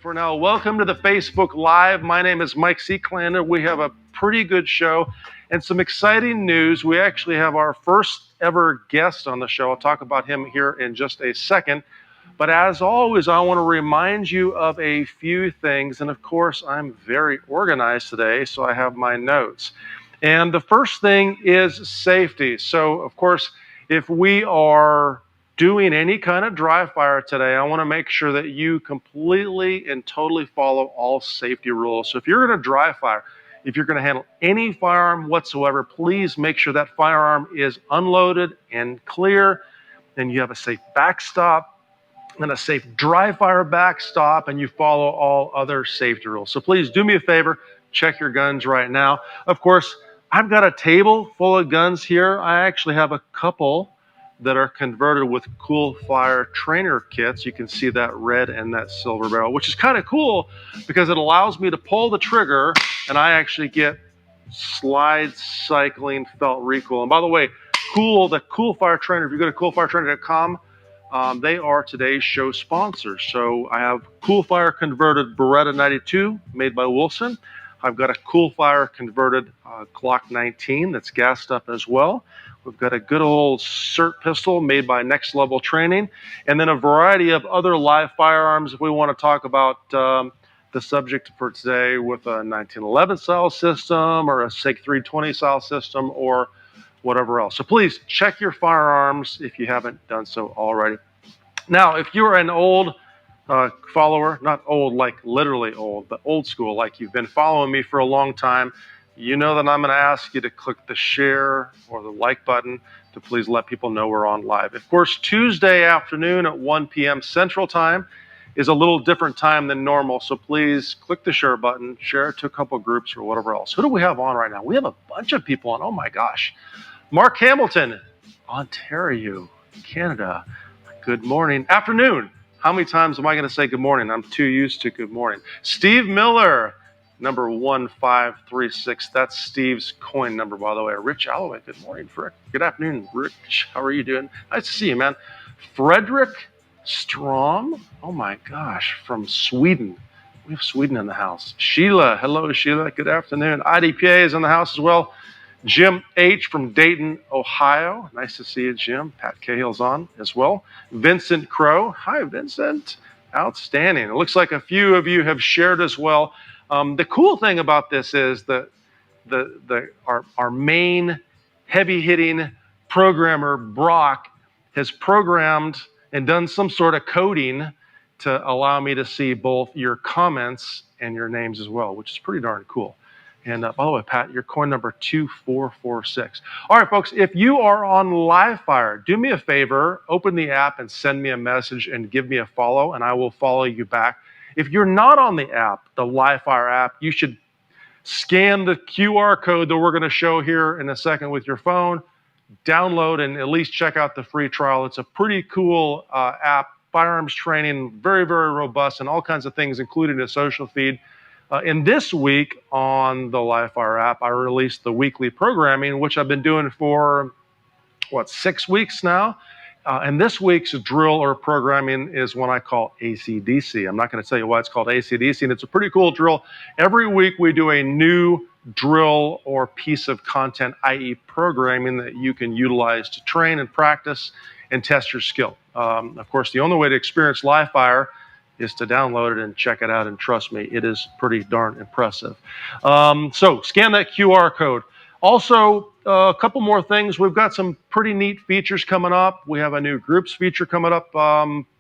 For now, welcome to the Facebook Live. My name is Mike Seeklander. We have a pretty good show and some exciting news. We actually have our first ever guest on the show. I'll talk about him here in just a second. But as always, I want to remind you of a few things. And of course, I'm very organized today, so I have my notes. And the first thing is safety. So, of course, if we are doing any kind of dry fire today, I want to make sure that you completely and totally follow all safety rules. So if you're going to dry fire, if you're going to handle any firearm whatsoever, please make sure that firearm is unloaded and clear, and you have a safe backstop and a safe dry fire backstop, and you follow all other safety rules. So please do me a favor, check your guns right now. Of course, I've got a table full of guns here. I actually have a couple that are converted with Cool Fire trainer kits. You can see that red and that silver barrel, which is kind of cool because it allows me to pull the trigger and I actually get slide cycling felt recoil. And by the way, the Cool Fire trainer, if you go to coolfiretrainer.com, they are today's show sponsors. So I have Cool Fire converted Beretta 92 made by Wilson. I've got a Cool Fire converted Glock 19 that's gassed up as well. We've got a good old SIRT pistol made by Next Level Training, and then a variety of other live firearms if we want to talk about the subject for today with a 1911 style system or a SIG 320 style system or whatever else. So please check your firearms if you haven't done so already. Now, if you're an old follower, not old like literally old, but old school, like you've been following me for a long time, you know that I'm going to ask you to click the share or the like button to please let people know we're on live. Of course, Tuesday afternoon at 1 p.m. Central Time is a little different time than normal, so please click the share button, share it to a couple groups or whatever else. Who do we have on right now? We have a bunch of people on. Oh my gosh. Mark Hamilton, Ontario, Canada. Good morning. Afternoon. How many times am I going to say good morning? I'm too used to good morning. Steve Miller, number 1536. That's Steve's coin number, by the way. Rich Alloway. Good morning, Frick. Good afternoon, Rich. How are you doing? Nice to see you, man. Frederick Strom. Oh my gosh, from Sweden. We have Sweden in the house. Sheila. Hello, Sheila. Good afternoon. IDPA is in the house as well. Jim H. from Dayton, Ohio. Nice to see you, Jim. Pat Cahill's on as well. Vincent Crow. Hi, Vincent. Outstanding. It looks like a few of you have shared as well. The cool thing about this is that our main heavy-hitting programmer, Brock, has programmed and done some sort of coding to allow me to see both your comments and your names as well, which is pretty darn cool. And by the way, Pat, your coin number 2446. All right, folks, if you are on Livefire, do me a favor, open the app and send me a message and give me a follow, and I will follow you back. If you're not on the app, the Livefire app, you should scan the QR code that we're going to show here in a second with your phone, download, and at least check out the free trial. It's a pretty cool app, firearms training, very, very robust, and all kinds of things, including a social feed. And this week on the Livefire app, I released the weekly programming, which I've been doing for, 6 weeks now. And this week's drill or programming is one I call AC/DC. I'm not going to tell you why it's called AC/DC, and it's a pretty cool drill. Every week we do a new drill or piece of content, i.e. programming, that you can utilize to train and practice and test your skill. Of course, the only way to experience Livefire is to download it and check it out, and trust me, it is pretty darn impressive. So scan that QR code. Also, a couple more things. We've got some pretty neat features coming up. We have a new groups feature coming up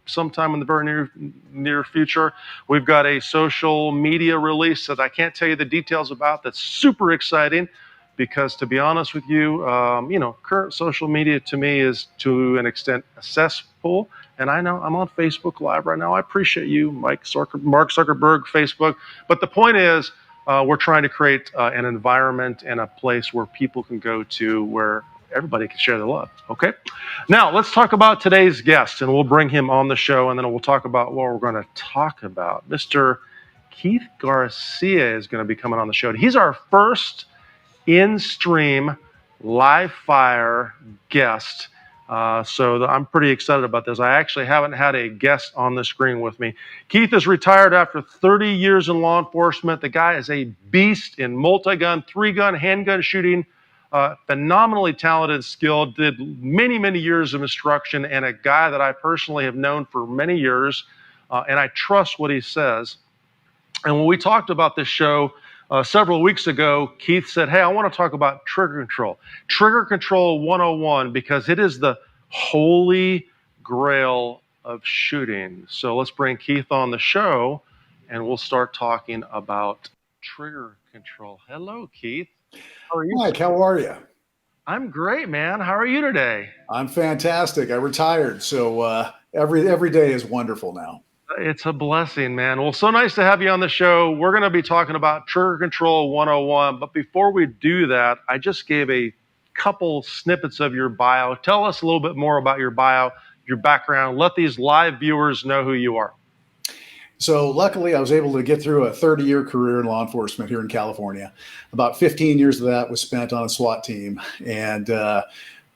sometime in the very near future. We've got a social media release that I can't tell you the details about that's super exciting because, to be honest with you, current social media to me is to an extent a cesspool. And I know I'm on Facebook Live right now. I appreciate you, Mark Zuckerberg, Facebook. But the point is, we're trying to create an environment and a place where people can go to where everybody can share their love, okay? Now, let's talk about today's guest, and we'll bring him on the show, and then we'll talk about what we're going to talk about. Mr. Keith Garcia is going to be coming on the show. He's our first in-stream live fire guest. So I'm pretty excited about this. I actually haven't had a guest on the screen with me. Keith is retired after 30 years in law enforcement. The guy is a beast in multi-gun, three-gun, handgun shooting. Phenomenally talented, skilled, did many, many years of instruction, and a guy that I personally have known for many years, and I trust what he says. And when we talked about this show several weeks ago, Keith said, hey, I want to talk about trigger control. Trigger control 101, because it is the holy grail of shooting. So let's bring Keith on the show, and we'll start talking about trigger control. Hello, Keith. How are you? Mike, how are you? I'm great, man. How are you today? I'm fantastic. I retired, so every day is wonderful now. It's a blessing, man. Well, so nice to have you on the show. We're going to be talking about Trigger Control 101. But before we do that, I just gave a couple snippets of your bio. Tell us a little bit more about your bio, your background. Let these live viewers know who you are. So luckily, I was able to get through a 30-year career in law enforcement here in California. About 15 years of that was spent on a SWAT team, and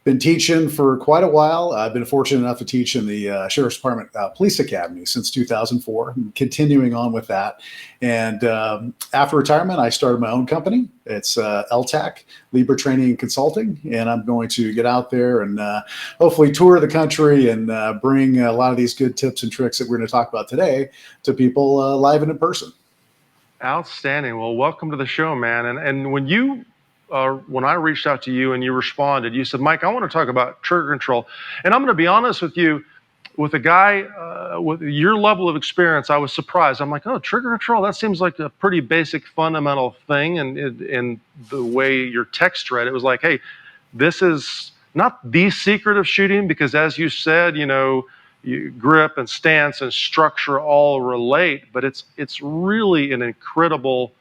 been teaching for quite a while. I've been fortunate enough to teach in the Sheriff's Department Police Academy since 2004, continuing on with that. And after retirement, I started my own company. It's LTAC, Libra Training and Consulting, and I'm going to get out there and hopefully tour the country and bring a lot of these good tips and tricks that we're going to talk about today to people live and in person. Outstanding. Well, welcome to the show, man. And when I reached out to you and you responded, you said, Mike, I want to talk about trigger control. And I'm going to be honest with you, with a guy with your level of experience, I was surprised. I'm like, oh, trigger control, that seems like a pretty basic fundamental thing. And in the way your text read, it was like, hey, this is not the secret of shooting, because as you said, grip and stance and structure all relate, but it's really an incredible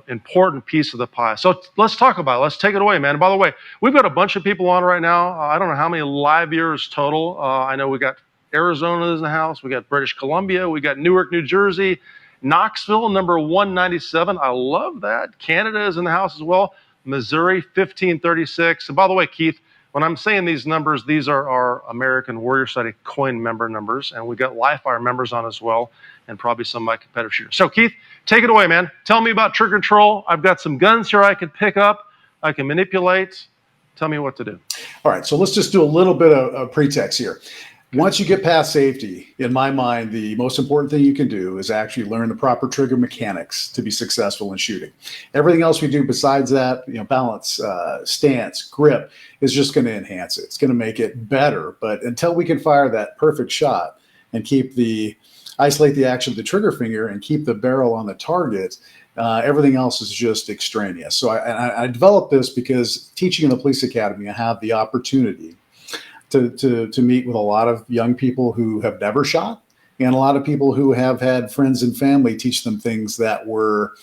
important piece of the pie. So let's talk about it. Let's take it away, man. And by the way, we've got a bunch of people on right now. I don't know how many live viewers total. I know we got Arizona in the house. We got British Columbia. We got Newark, New Jersey. Knoxville, number 197. I love that. Canada is in the house as well. Missouri, 1536. And by the way, Keith, when I'm saying these numbers, these are our American Warrior Society coin member numbers. And we got live fire members on as well, and probably some of my competitive shooters. So Keith, take it away, man. Tell me about trigger control. I've got some guns here I can pick up. I can manipulate. Tell me what to do. All right, so let's just do a little bit of pretext here. Once you get past safety, in my mind, the most important thing you can do is actually learn the proper trigger mechanics to be successful in shooting. Everything else we do besides that, balance, stance, grip, is just going to enhance it. It's going to make it better. But until we can fire that perfect shot and isolate the action of the trigger finger and keep the barrel on the target, everything else is just extraneous. So I developed this because teaching in the police academy, I have the opportunity to meet with a lot of young people who have never shot, and a lot of people who have had friends and family teach them things that were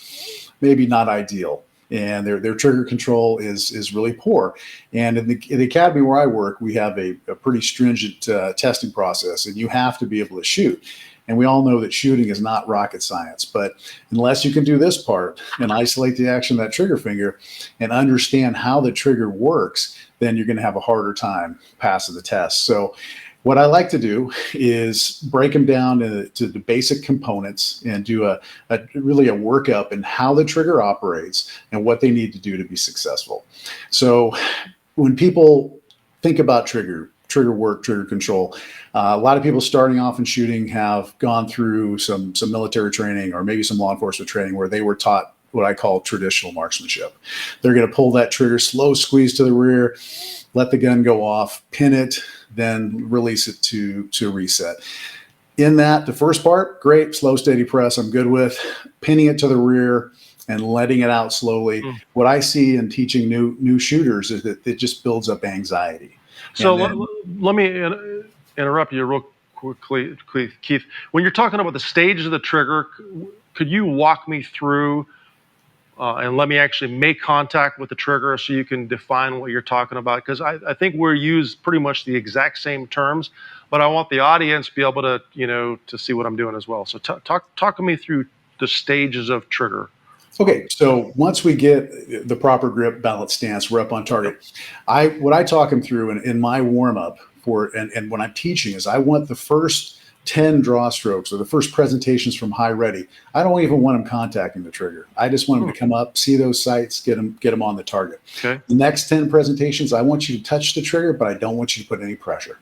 maybe not ideal, and their trigger control is really poor. And in the academy where I work, we have a pretty stringent testing process, and you have to be able to shoot. And we all know that shooting is not rocket science, but unless you can do this part and isolate the action of that trigger finger and understand how the trigger works, then you're going to have a harder time passing the test. So what I like to do is break them down to the basic components and do a workup in how the trigger operates and what they need to do to be successful. So when people think about trigger work, trigger control, a lot of people starting off in shooting have gone through some military training or maybe some law enforcement training where they were taught what I call traditional marksmanship. They're going to pull that trigger, slow squeeze to the rear, let the gun go off, pin it, then release it to reset. In that, the first part, great, slow, steady press, I'm good with. Pinning it to the rear and letting it out slowly. What I see in teaching new shooters is that it just builds up anxiety. So let me interrupt you real quickly, Keith. When you're talking about the stages of the trigger, could you walk me through and let me actually make contact with the trigger so you can define what you're talking about? Because I think we use pretty much the exact same terms, but I want the audience to be able to, to see what I'm doing as well. So talk to me through the stages of trigger. Okay, so once we get the proper grip, balance, stance, we're up on target. What I talk them through in my warm up and when I'm teaching is I want the first 10 draw strokes or the first presentations from high ready. I don't even want them contacting the trigger. I just want them to come up, see those sights, get them on the target. Okay. The next 10 presentations, I want you to touch the trigger, but I don't want you to put any pressure.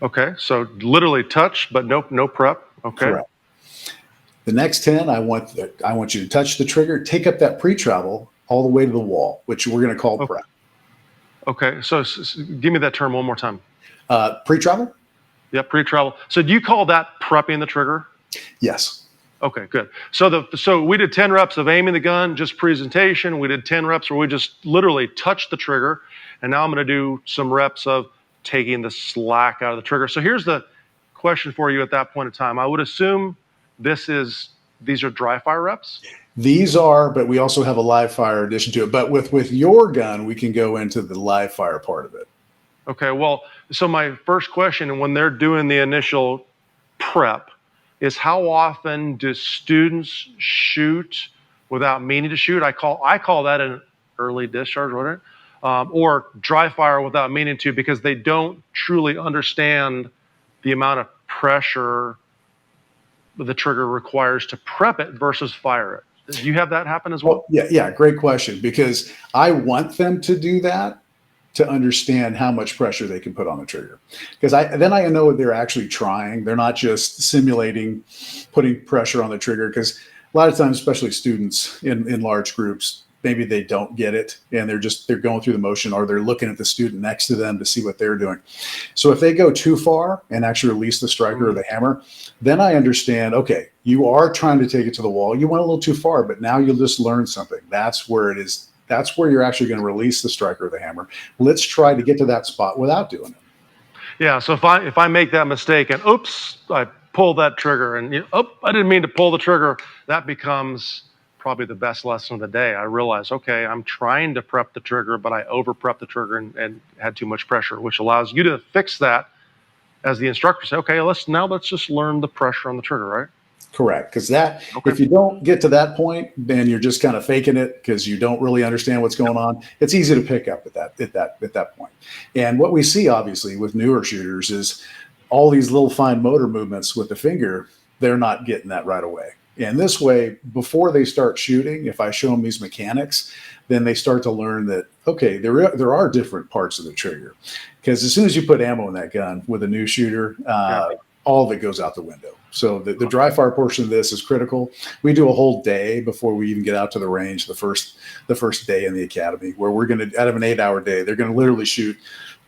Okay, so literally touch, but no prep. Okay. Correct. The next 10, I want you to touch the trigger, take up that pre-travel all the way to the wall, which we're going to call prep. Okay, so give me that term one more time. Pre-travel? Yeah, pre-travel. So do you call that prepping the trigger? Yes. Okay, good. So we did 10 reps of aiming the gun, just presentation. We did 10 reps where we just literally touched the trigger. And now I'm going to do some reps of taking the slack out of the trigger. So here's the question for you at that point in time. I would assume these are dry fire reps? These are, but we also have a live fire addition to it. But with your gun, we can go into the live fire part of it. Okay, well, so my first question, when they're doing the initial prep, is how often do students shoot without meaning to shoot? I call that an early discharge, whatever, or dry fire without meaning to, because they don't truly understand the amount of pressure the trigger requires to prep it versus fire it. Do you have that happen as well? Yeah, great question, because I want them to do that to understand how much pressure they can put on the trigger. Because then I know they're actually trying. They're not just simulating putting pressure on the trigger, because a lot of times, especially students in large groups, maybe they don't get it and they're going through the motion, or they're looking at the student next to them to see what they're doing. So if they go too far and actually release the striker or the hammer, then I understand, okay, you are trying to take it to the wall. You went a little too far, but now you'll just learn something. That's where it is. That's where you're actually going to release the striker or the hammer. Let's try to get to that spot without doing it. Yeah, so if I make that mistake and oops, I pull that trigger and I didn't mean to pull the trigger, that becomes probably the best lesson of the day. I realize, okay, I'm trying to prep the trigger, but I over prep the trigger and had too much pressure, which allows you to fix that as the instructor. Say, okay, let's just learn the pressure on the trigger, right? Correct. Because if you don't get to that point, then you're just kind of faking it because you don't really understand what's going on. It's easy to pick up at that point. And what we see, obviously, with newer shooters is all these little fine motor movements with the finger. They're not getting that right away. And this way, before they start shooting, if I show them these mechanics, then they start to learn that, okay, there are different parts of the trigger. Because as soon as you put ammo in that gun with a new shooter, all of it goes out the window. So the dry fire portion of this is critical. We do a whole day before we even get out to the range, the first day in the academy, where we're going to, out of an 8-hour day, they're going to literally shoot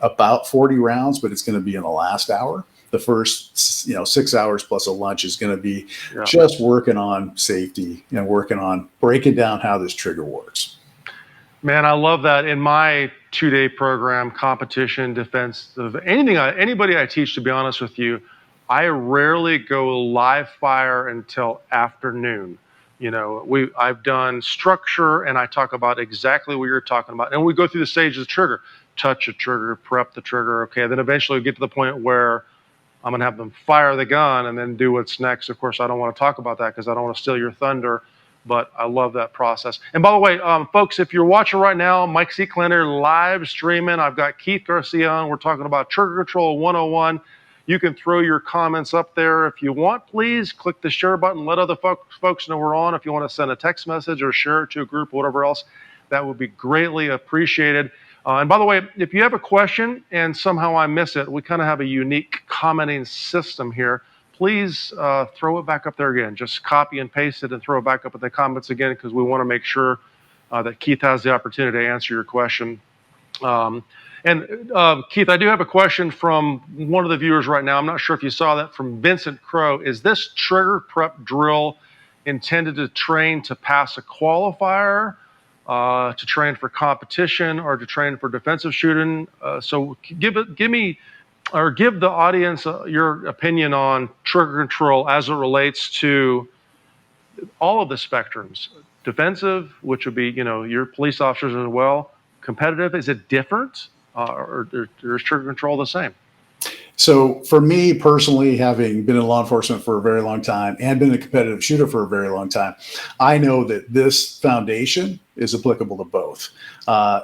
about 40 rounds, but it's going to be in the last hour. The first 6 hours plus a lunch is going to be just working on safety and working on breaking down how this trigger works. Man, I love that. In my 2-day program, competition, defense, anybody I teach, to be honest with you, I rarely go live fire until afternoon. I've done structure, and I talk about exactly what you're talking about. And we go through the stages of the trigger, touch the trigger, prep the trigger. Okay, then eventually we get to the point where I'm going to have them fire the gun and then do what's next. Of course, I don't want to talk about that because I don't want to steal your thunder, but I love that process. And by the way, folks, if you're watching right now, Mike Seeklander live streaming. I've got Keith Garcia on. We're talking about Trigger Control 101. You can throw your comments up there if you want. Please click the share button. Let other folks know we're on. If you want to send a text message or share it to a group or whatever else, that would be greatly appreciated. And by the way, if you have a question and somehow I miss it, we kind of have a unique commenting system here. Please throw it back up there again. Just copy and paste it and throw it back up in the comments again, because we want to make sure that Keith has the opportunity to answer your question. Keith, I do have a question from one of the viewers right now. I'm not sure if you saw that, from Vincent Crow. Is this trigger prep drill intended to train to pass a qualifier, to train for competition, or to train for defensive shooting? So give the audience your opinion on trigger control as it relates to all of the spectrums. Defensive, which would be, your police officers as well. Competitive, is it different? Or is trigger control the same? So for me personally, having been in law enforcement for a very long time and been a competitive shooter for a very long time, I know that this foundation is applicable to both,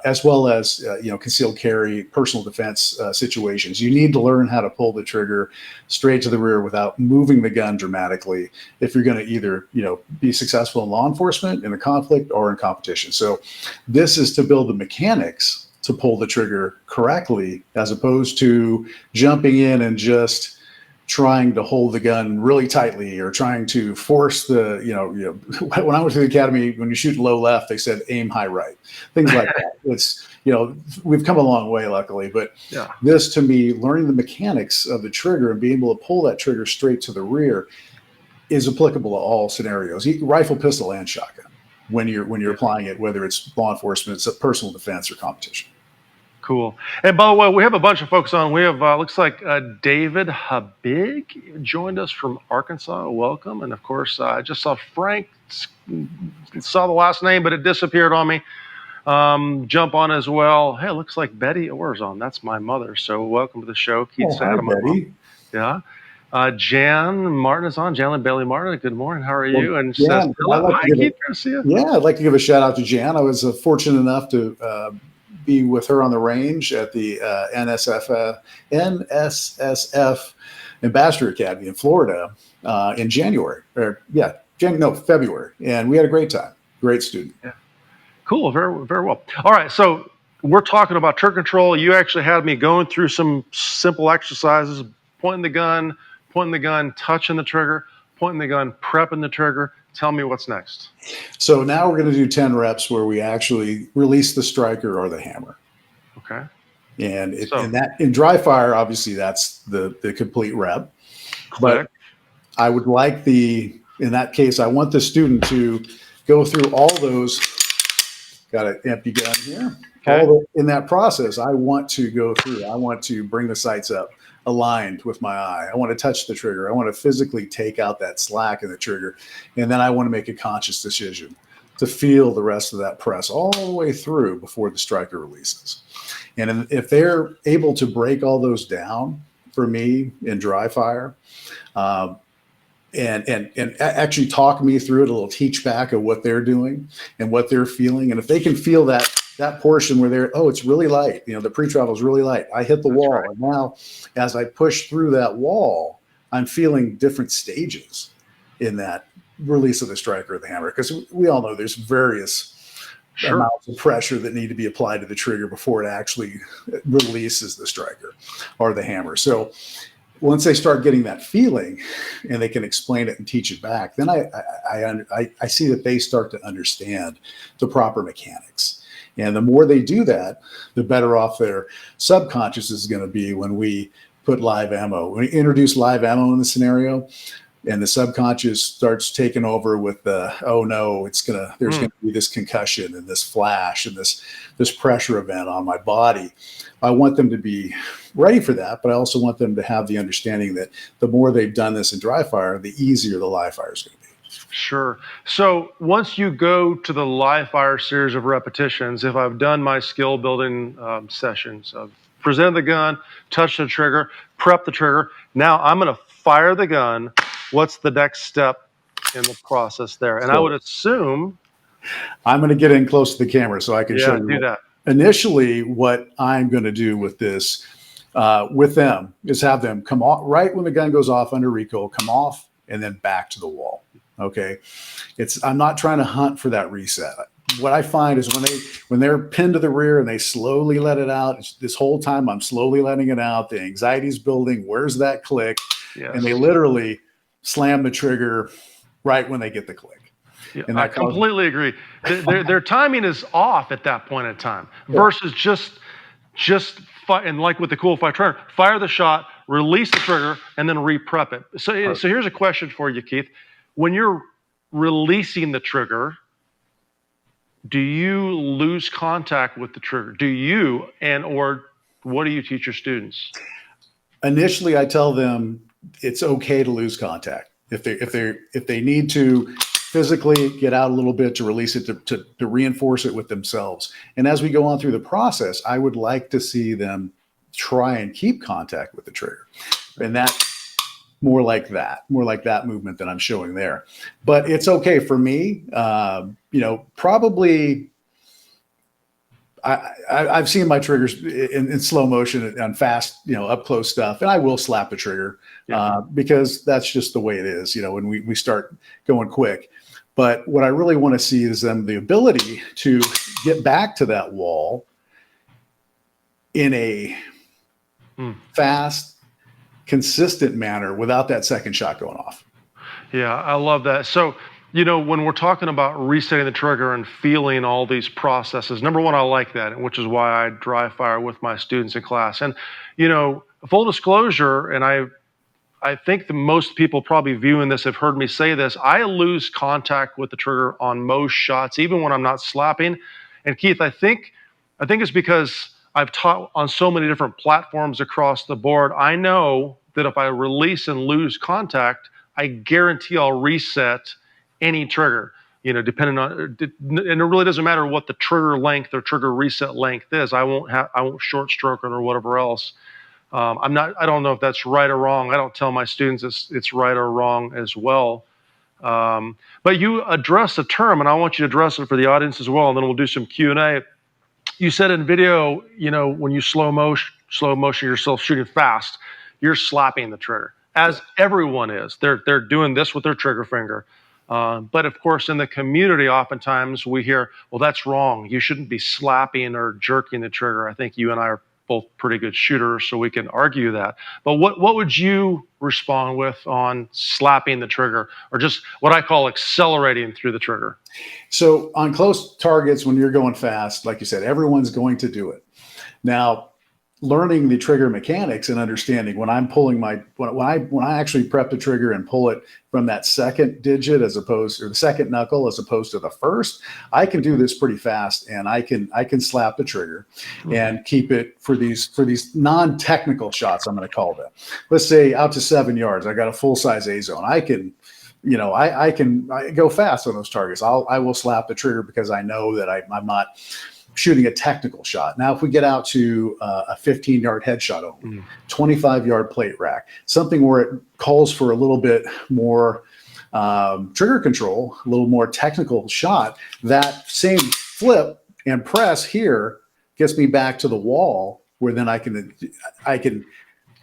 as well as concealed carry, personal defense situations. You need to learn how to pull the trigger straight to the rear without moving the gun dramatically if you're going to either be successful in law enforcement, in a conflict, or in competition. So this is to build the mechanics to pull the trigger correctly, as opposed to jumping in and just trying to hold the gun really tightly or trying to force the, when I went to the academy, when you shoot low left, they said aim high right, things like that. It's, we've come a long way, luckily, but Yeah. This to me, learning the mechanics of the trigger and being able to pull that trigger straight to the rear is applicable to all scenarios, rifle, pistol, and shotgun. When you're applying it, whether it's law enforcement, it's a personal defense, or competition. Cool. And by the way, we have a bunch of folks on. We have looks like David Habig joined us from Arkansas. Welcome. And of course, I just saw Frank. Saw the last name, but it disappeared on me. Jump on as well. Hey, it looks like Betty Orr's on. That's my mother. So welcome to the show. Keith Hi, Betty. Yeah. Jan Martin is on. Jan Bailey Martin. Good morning. How are you? And Jan, says, hello. Hi, Keith Garcia. Yeah, I'd like to give a shout out to Jan. I was fortunate enough to be with her on the range at the NSSF Ambassador Academy in Florida in January. February. And we had a great time. Great student. Yeah. Cool. Very, very well. All right. So we're talking about trigger control. You actually had me going through some simple exercises, pointing the gun, touching the trigger, pointing the gun, prepping the trigger. Tell me what's next. So now we're going to do 10 reps where we actually release the striker or the hammer. Okay. And in dry fire, obviously that's the complete rep. Click. But I would like in that case, I want the student to go through all those. Got an empty gun here. Okay. In that process, I want to go through. I want to bring the sights up, aligned with my eye. I want to touch the trigger. I want to physically take out that slack in the trigger. And then I want to make a conscious decision to feel the rest of that press all the way through before the striker releases. And if they're able to break all those down for me in dry fire, and actually talk me through it, a little teach back of what they're doing and what they're feeling. And if they can feel that portion where it's really light, the pre-travel is really light. I hit the wall. Right. And now as I push through that wall, I'm feeling different stages in that release of the striker or the hammer. Because we all know there's various amounts of pressure that need to be applied to the trigger before it actually releases the striker or the hammer. So once they start getting that feeling and they can explain it and teach it back, then I see that they start to understand the proper mechanics. And the more they do that, the better off their subconscious is going to be when we put live ammo. When we introduce live ammo in the scenario and the subconscious starts taking over with there's going to be this concussion and this flash and this pressure event on my body. I want them to be ready for that, but I also want them to have the understanding that the more they've done this in dry fire, the easier the live fire is going to be. Sure. So once you go to the live fire series of repetitions, if I've done my skill building sessions, I've presented the gun, touched the trigger, prep the trigger, now I'm going to fire the gun. What's the next step in the process there? And I would assume I'm going to get in close to the camera so I can show you. Do that. Initially, what I'm going to do with this, with them, is have them come off right when the gun goes off under recoil, come off, and then back to the wall. Okay, I'm not trying to hunt for that reset. What I find is when they're pinned to the rear and they slowly let it out, this whole time I'm slowly letting it out. The anxiety's building. Where's that click? Yes. And they literally slam the trigger right when they get the click. Yeah, I completely agree. Their timing is off at that point in time versus just and like with the cool fire, fire the shot, release the trigger, and then re-prep it. So here's a question for you, Keith. When you're releasing the trigger, do you lose contact with the trigger? Or what do you teach your students? Initially, I tell them it's okay to lose contact. If they need to physically get out a little bit to release it, to reinforce it with themselves. And as we go on through the process, I would like to see them try and keep contact with the trigger. And that more like that movement that I'm showing there. But it's okay for me. Probably I've seen my triggers in slow motion and fast, up close stuff, and I will slap the trigger because that's just the way it is, when we start going quick. But what I really want to see is them the ability to get back to that wall in a fast, consistent manner without that second shot going off. Yeah, I love that. So, when we're talking about resetting the trigger and feeling all these processes, number one, I like that, which is why I dry fire with my students in class. And, full disclosure, and I think the most people probably viewing this have heard me say this, I lose contact with the trigger on most shots, even when I'm not slapping. And Keith, I think it's because I've taught on so many different platforms across the board. I know that if I release and lose contact, I guarantee I'll reset any trigger, depending on, and it really doesn't matter what the trigger length or trigger reset length is. I won't short stroke it or whatever else. I don't know if that's right or wrong. I don't tell my students it's right or wrong as well. But you address the term, and I want you to address it for the audience as well, and then we'll do some Q&A. You said in video, when you slow motion yourself shooting fast, you're slapping the trigger, as everyone is. They're doing this with their trigger finger. But of course, in the community, oftentimes we hear, well, that's wrong. You shouldn't be slapping or jerking the trigger. I think you and I are both pretty good shooters, so we can argue that. But what would you respond with on slapping the trigger, or just what I call accelerating through the trigger? So on close targets, when you're going fast, like you said, everyone's going to do it. Now, learning the trigger mechanics and understanding when I'm pulling when I actually prep the trigger and pull it from that second digit or the second knuckle as opposed to the first, I can do this pretty fast, and I can slap the trigger and keep it for these non-technical shots, I'm going to call them. Let's say out to 7 yards, I got a full size A zone. I can go fast on those targets. I will slap the trigger because I know that I'm not shooting a technical shot. Now, if we get out to a 15-yard headshot only, 25-yard plate rack, something where it calls for a little bit more trigger control, a little more technical shot, that same flip and press here gets me back to the wall, where then I can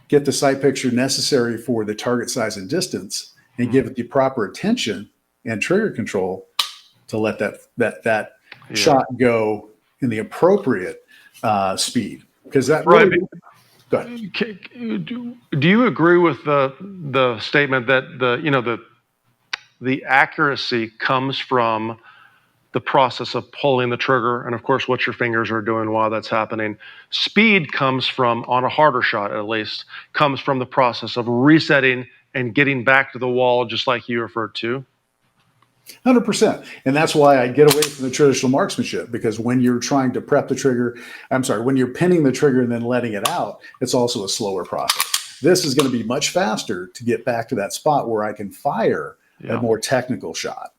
get the sight picture necessary for the target size and distance, and give it the proper attention and trigger control to let that shot go in the appropriate speed, because that really. Go ahead. Do you agree with the statement that the accuracy comes from the process of pulling the trigger, and of course what your fingers are doing while that's happening? Speed comes from, on a harder shot at least, comes from the process of resetting and getting back to the wall, just like you referred to. 100%. And that's why I get away from the traditional marksmanship, because when you're trying to prep the trigger, when you're pinning the trigger and then letting it out, it's also a slower process. This is going to be much faster to get back to that spot where I can fire a more technical shot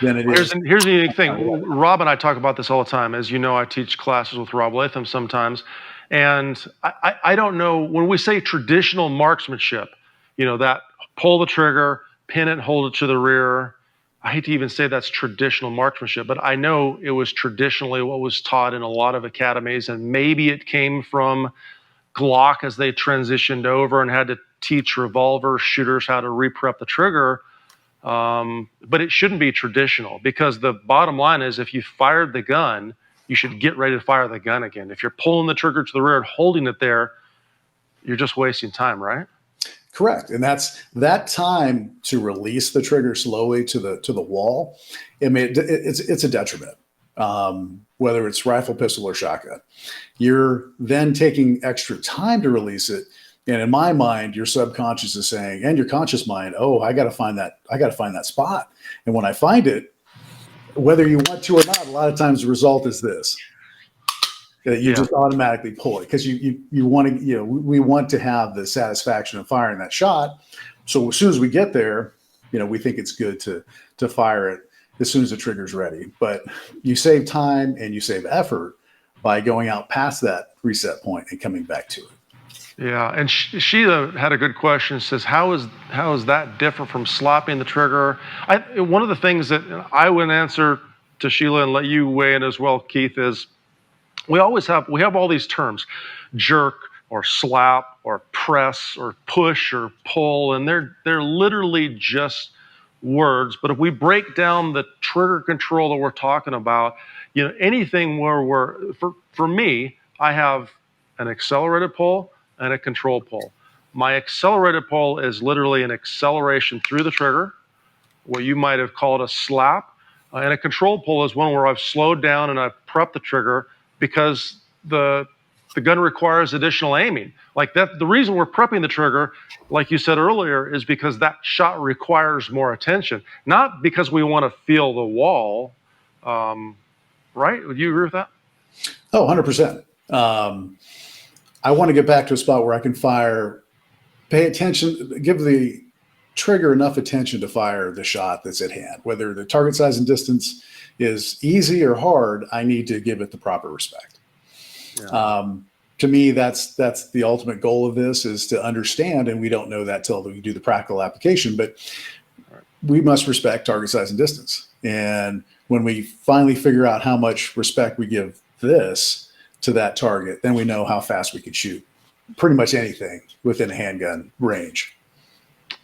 than it is. Here's the unique thing. Rob and I talk about this all the time. As you know, I teach classes with Rob Latham sometimes. And I don't know, when we say traditional marksmanship, that pull the trigger, pin it, hold it to the rear, I hate to even say that's traditional marksmanship, but I know it was traditionally what was taught in a lot of academies, and maybe it came from Glock as they transitioned over and had to teach revolver shooters how to re-prep the trigger. But it shouldn't be traditional, because the bottom line is, if you fired the gun, you should get ready to fire the gun again. If you're pulling the trigger to the rear and holding it there, you're just wasting time, right? Correct. And that's that time to release the trigger slowly to the wall. I mean, it's a detriment, whether it's rifle, pistol, or shotgun. You're then taking extra time to release it. And in my mind, your subconscious is saying, and your conscious mind, oh, I got to find that spot. And when I find it, whether you want to or not, a lot of times the result is this. You just automatically pull it, because you want to, we want to have the satisfaction of firing that shot. So as soon as we get there, we think it's good to fire it as soon as the trigger's ready. But you save time and you save effort by going out past that reset point and coming back to it. Yeah, and Sheila had a good question. Says, how is that different from slopping the trigger? One of the things that I would answer to Sheila and let you weigh in as well, Keith, is we have all these terms, jerk or slap or press or push or pull, and they're literally just words. But if we break down the trigger control that we're talking about, anything where for me, I have an accelerated pull and a control pull. My accelerated pull is literally an acceleration through the trigger, what you might have called a slap. And a control pull is one where I've slowed down and I've prepped the trigger because the gun requires additional aiming. Like that, the reason we're prepping the trigger, like you said earlier, is because that shot requires more attention, not because we want to feel the wall. Right? Would you agree with that? Oh, 100%. I want to get back to a spot where I can pay attention, give the trigger enough attention to fire the shot that's at hand. Whether the target size and distance is easy or hard, I need to give it the proper respect. Yeah. To me, that's the ultimate goal of this, is to understand, and we don't know that till we do the practical application, but we must respect target size and distance. And when we finally figure out how much respect we give this to that target, then we know how fast we can shoot pretty much anything within a handgun range.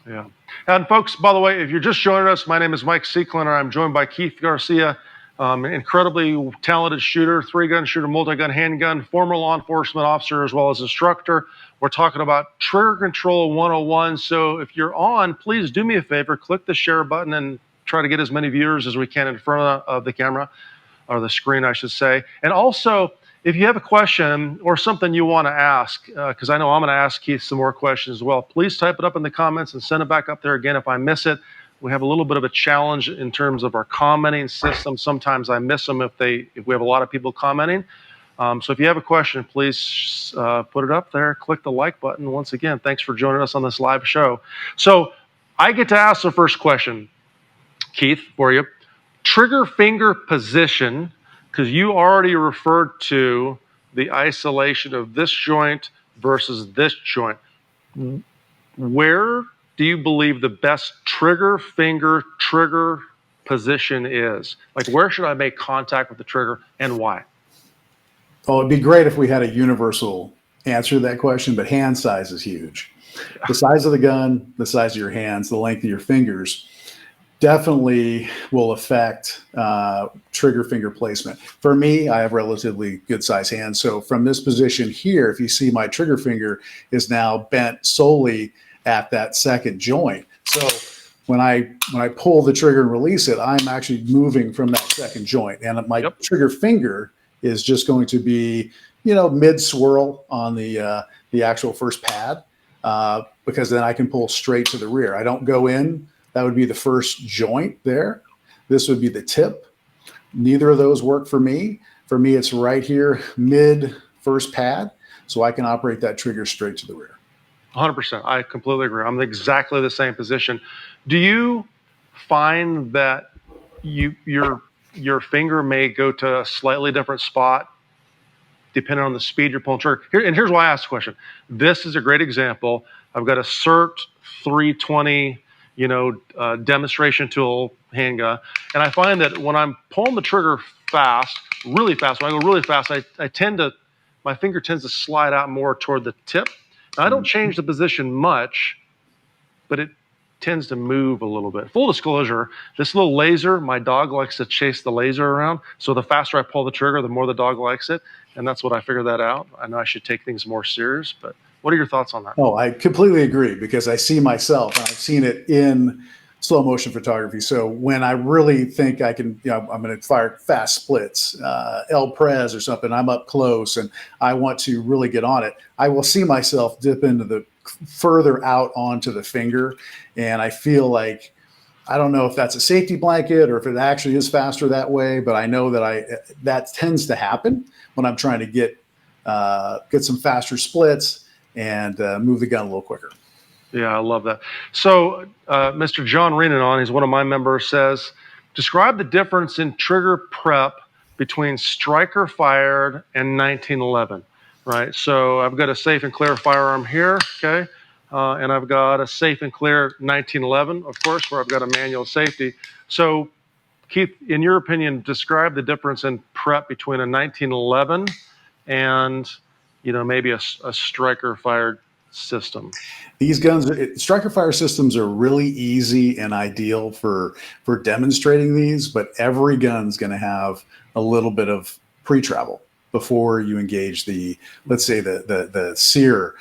Yeah. And folks, by the way, if you're just joining us, my name is Mike Seeklander. I'm joined by Keith Garcia, an incredibly talented shooter, 3-gun shooter, multi-gun handgun, former law enforcement officer, as well as instructor. We're talking about Trigger Control 101. So if you're on, please do me a favor, click the share button and try to get as many viewers as we can in front of the camera, or the screen, I should say. And also, if you have a question or something you want to ask, because I know I'm going to ask Keith some more questions as well, please type it up in the comments and send it back up there again if I miss it. We have a little bit of a challenge in terms of our commenting system. Sometimes I miss them if we have a lot of people commenting. So if you have a question, please put it up there. Click the like button. Once again, thanks for joining us on this live show. So I get to ask the first question, Keith, for you. Trigger finger position, because you already referred to the isolation of this joint versus this joint. Where do you believe the best trigger finger trigger position is? Like, where should I make contact with the trigger and why? Oh, it'd be great if we had a universal answer to that question, but hand size is huge. Yeah. The size of the gun, the size of your hands, the length of your fingers definitely will affect trigger finger placement. For me, I have relatively good size hands. So from this position here, if you see my trigger finger is now bent solely at that second joint. So when I pull the trigger and release it, I'm actually moving from that second joint. And my trigger finger is just going to be, mid swirl on the actual first pad, because then I can pull straight to the rear. I don't go in. That would be the first joint there. This would be the tip. Neither of those work for me. For me, it's right here, mid first pad, so I can operate that trigger straight to the rear. 100%. I completely agree. I'm in exactly the same position. Do you find that your finger may go to a slightly different spot depending on the speed you're pulling trigger? Here's why I asked the question. This is a great example. I've got a CERT 320 demonstration tool handgun. And I find that when I'm pulling the trigger fast, really fast, when I go really fast, my finger tends to slide out more toward the tip. Now, I don't change the position much, but it tends to move a little bit. Full disclosure, this little laser, my dog likes to chase the laser around. So the faster I pull the trigger, the more the dog likes it. And that's what I figured that out. I know I should take things more serious, but what are your thoughts on that? Oh, I completely agree, because I see myself, and I've seen it in slow motion photography. So when I really think I can, I'm going to fire fast splits, El Prez or something, I'm up close and I want to really get on it, I will see myself dip into the further out onto the finger. And I feel like, I don't know if that's a safety blanket or if it actually is faster that way, but I know that that tends to happen when I'm trying to get some faster splits and move the gun a little quicker. Yeah, I love that. So Mr. John Renanon, he's one of my members, says, describe the difference in trigger prep between striker fired and 1911. right? So I've got a safe and clear firearm here, okay? And I've got a safe and clear 1911, of course, where I've got a manual safety. So Keith, in your opinion, describe the difference in prep between a 1911 and, maybe a striker fired system. These guns, striker fire systems are really easy and ideal for demonstrating these, but every gun's going to have a little bit of pre-travel before you engage let's say the sear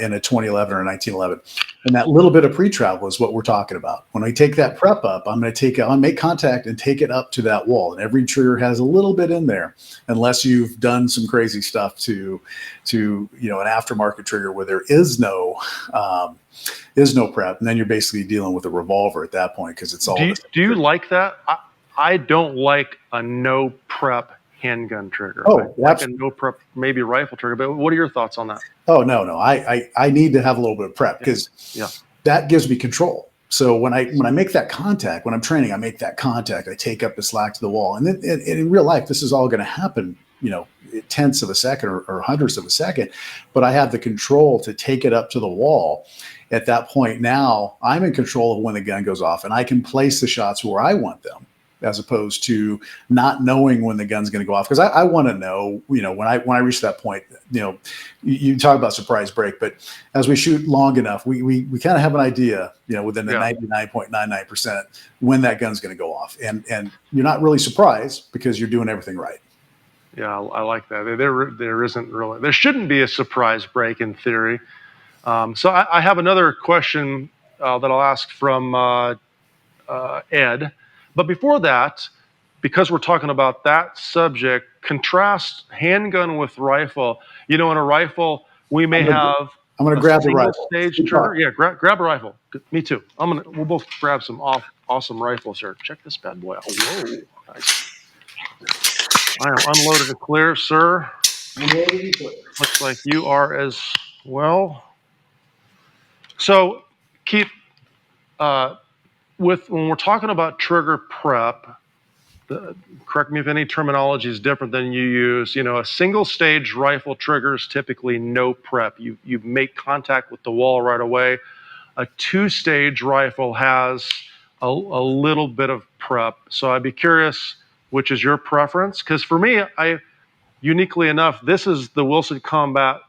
in a 2011 or a 1911. And that little bit of pre-travel is what we're talking about. When I take that prep up, I'm going to make contact and take it up to that wall. And every trigger has a little bit in there, unless you've done some crazy stuff to an aftermarket trigger where there is no prep, and then you're basically dealing with a revolver at that point because it's all. Do you like that? I don't like a no prep handgun trigger. Oh, like a no prep maybe rifle trigger. But what are your thoughts on that? Oh no, I need to have a little bit of prep because that gives me control. So when I make that contact, when I'm training, I make that contact. I take up the slack to the wall, and then in real life, this is all going to happen. Tenths of a second or hundredths of a second, but I have the control to take it up to the wall. At that point, now I'm in control of when the gun goes off, and I can place the shots where I want them, as opposed to not knowing when the gun's going to go off. Because I want to know, when I reach that point, you talk about surprise break, but as we shoot long enough, we kind of have an idea, within the 99.99% when that gun's going to go off, and you're not really surprised because you're doing everything right. Yeah, I like that. There shouldn't be a surprise break in theory. So I have another question that I'll ask from Ed. But before that, because we're talking about that subject, contrast handgun with rifle. In a rifle, we may have. I'm going to grab the rifle. Stage trigger. Yeah, grab a rifle. Me too. We'll both grab some awesome rifles here. Check this bad boy out. Whoa, nice. I am unloaded and clear, sir. Looks like you are as well. So, Keith, when we're talking about trigger prep, correct me if any terminology is different than you use. A single stage rifle trigger is typically no prep. You make contact with the wall right away. A two-stage rifle has a little bit of prep. So I'd be curious, which is your preference? Because for me, uniquely enough, this is the Wilson Combat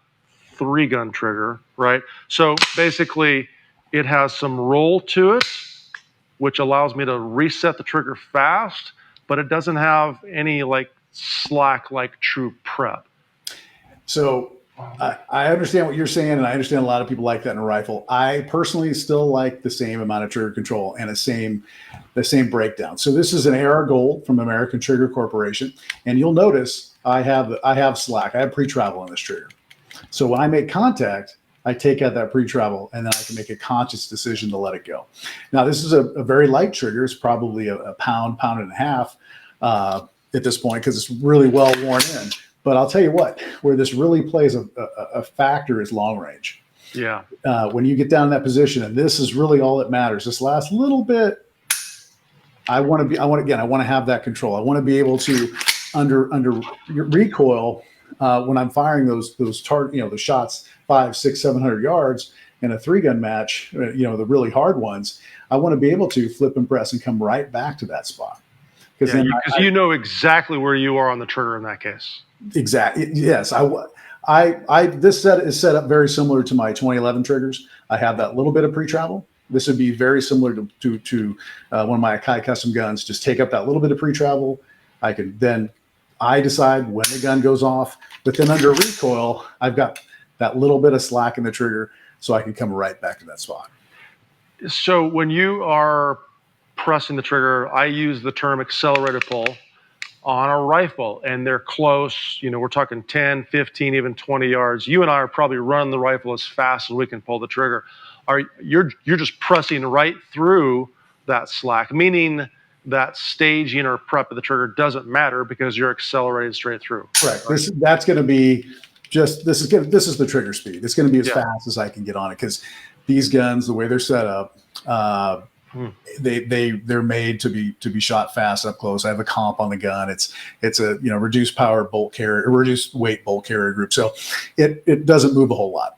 3-gun trigger, right? So basically, it has some roll to it, which allows me to reset the trigger fast, but it doesn't have any slack like true prep. So I understand what you're saying, and I understand a lot of people like that in a rifle. I personally still like the same amount of trigger control and the same breakdown. So this is an AR Gold from American Trigger Corporation, and you'll notice I have slack. I have pre-travel on this trigger. So when I make contact, I take out that pre-travel, and then I can make a conscious decision to let it go. Now, this is a very light trigger. It's probably a pound and a half at this point because it's really well worn in. But I'll tell you what, where this really plays a factor is long range. Yeah. When you get down in that position, and this is really all that matters. This last little bit, I want to have that control. I want to be able to under recoil when I'm firing those the shots 500, 600, 700 yards in a 3-gun match. The really hard ones. I want to be able to flip and press and come right back to that spot. Because you know exactly where you are on the trigger in that case. Exactly. Yes. This set is set up very similar to my 2011 triggers. I have that little bit of pre-travel. This would be very similar to one of my Akai custom guns. Just take up that little bit of pre-travel. I decide when the gun goes off, but then under recoil, I've got that little bit of slack in the trigger so I can come right back to that spot. So when you are pressing the trigger, I use the term accelerated pull on a rifle, and they're close. We're talking 10, 15, even 20 yards. You and I are probably running the rifle as fast as we can pull the trigger. You're just pressing right through that slack, meaning that staging or prep of the trigger doesn't matter because you're accelerating straight through. Correct. Right? That's going to be this is the trigger speed. It's going to be as fast as I can get on it because these guns, the way they're set up, Hmm. They're made to be shot fast up close. I have a comp on the gun. It's a reduced power bolt carrier, reduced weight bolt carrier group, so it doesn't move a whole lot.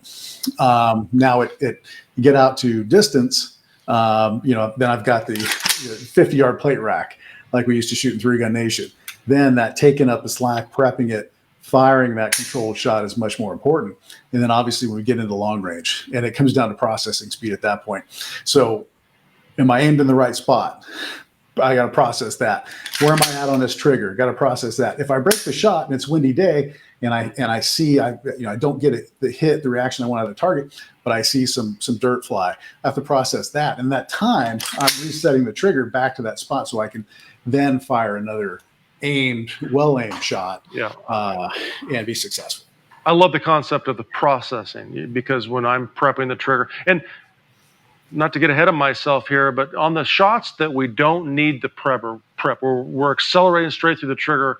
Now you get out to distance, then I've got the 50-yard plate rack like we used to shoot in Three Gun Nation. Then that taking up the slack, prepping it, firing that controlled shot is much more important. And then obviously when we get into long range, and it comes down to processing speed at that point. So am I aimed in the right spot? I got to process that. Where am I at on this trigger? Got to process that. If I break the shot and it's windy day, and I see I don't get the reaction I want out of the target, but I see some dirt fly, I have to process that. And that time I'm resetting the trigger back to that spot so I can then fire another well aimed shot, and be successful. I love the concept of the processing, because when I'm prepping the trigger, and not to get ahead of myself here, but on the shots that we don't need the prep, we're accelerating straight through the trigger.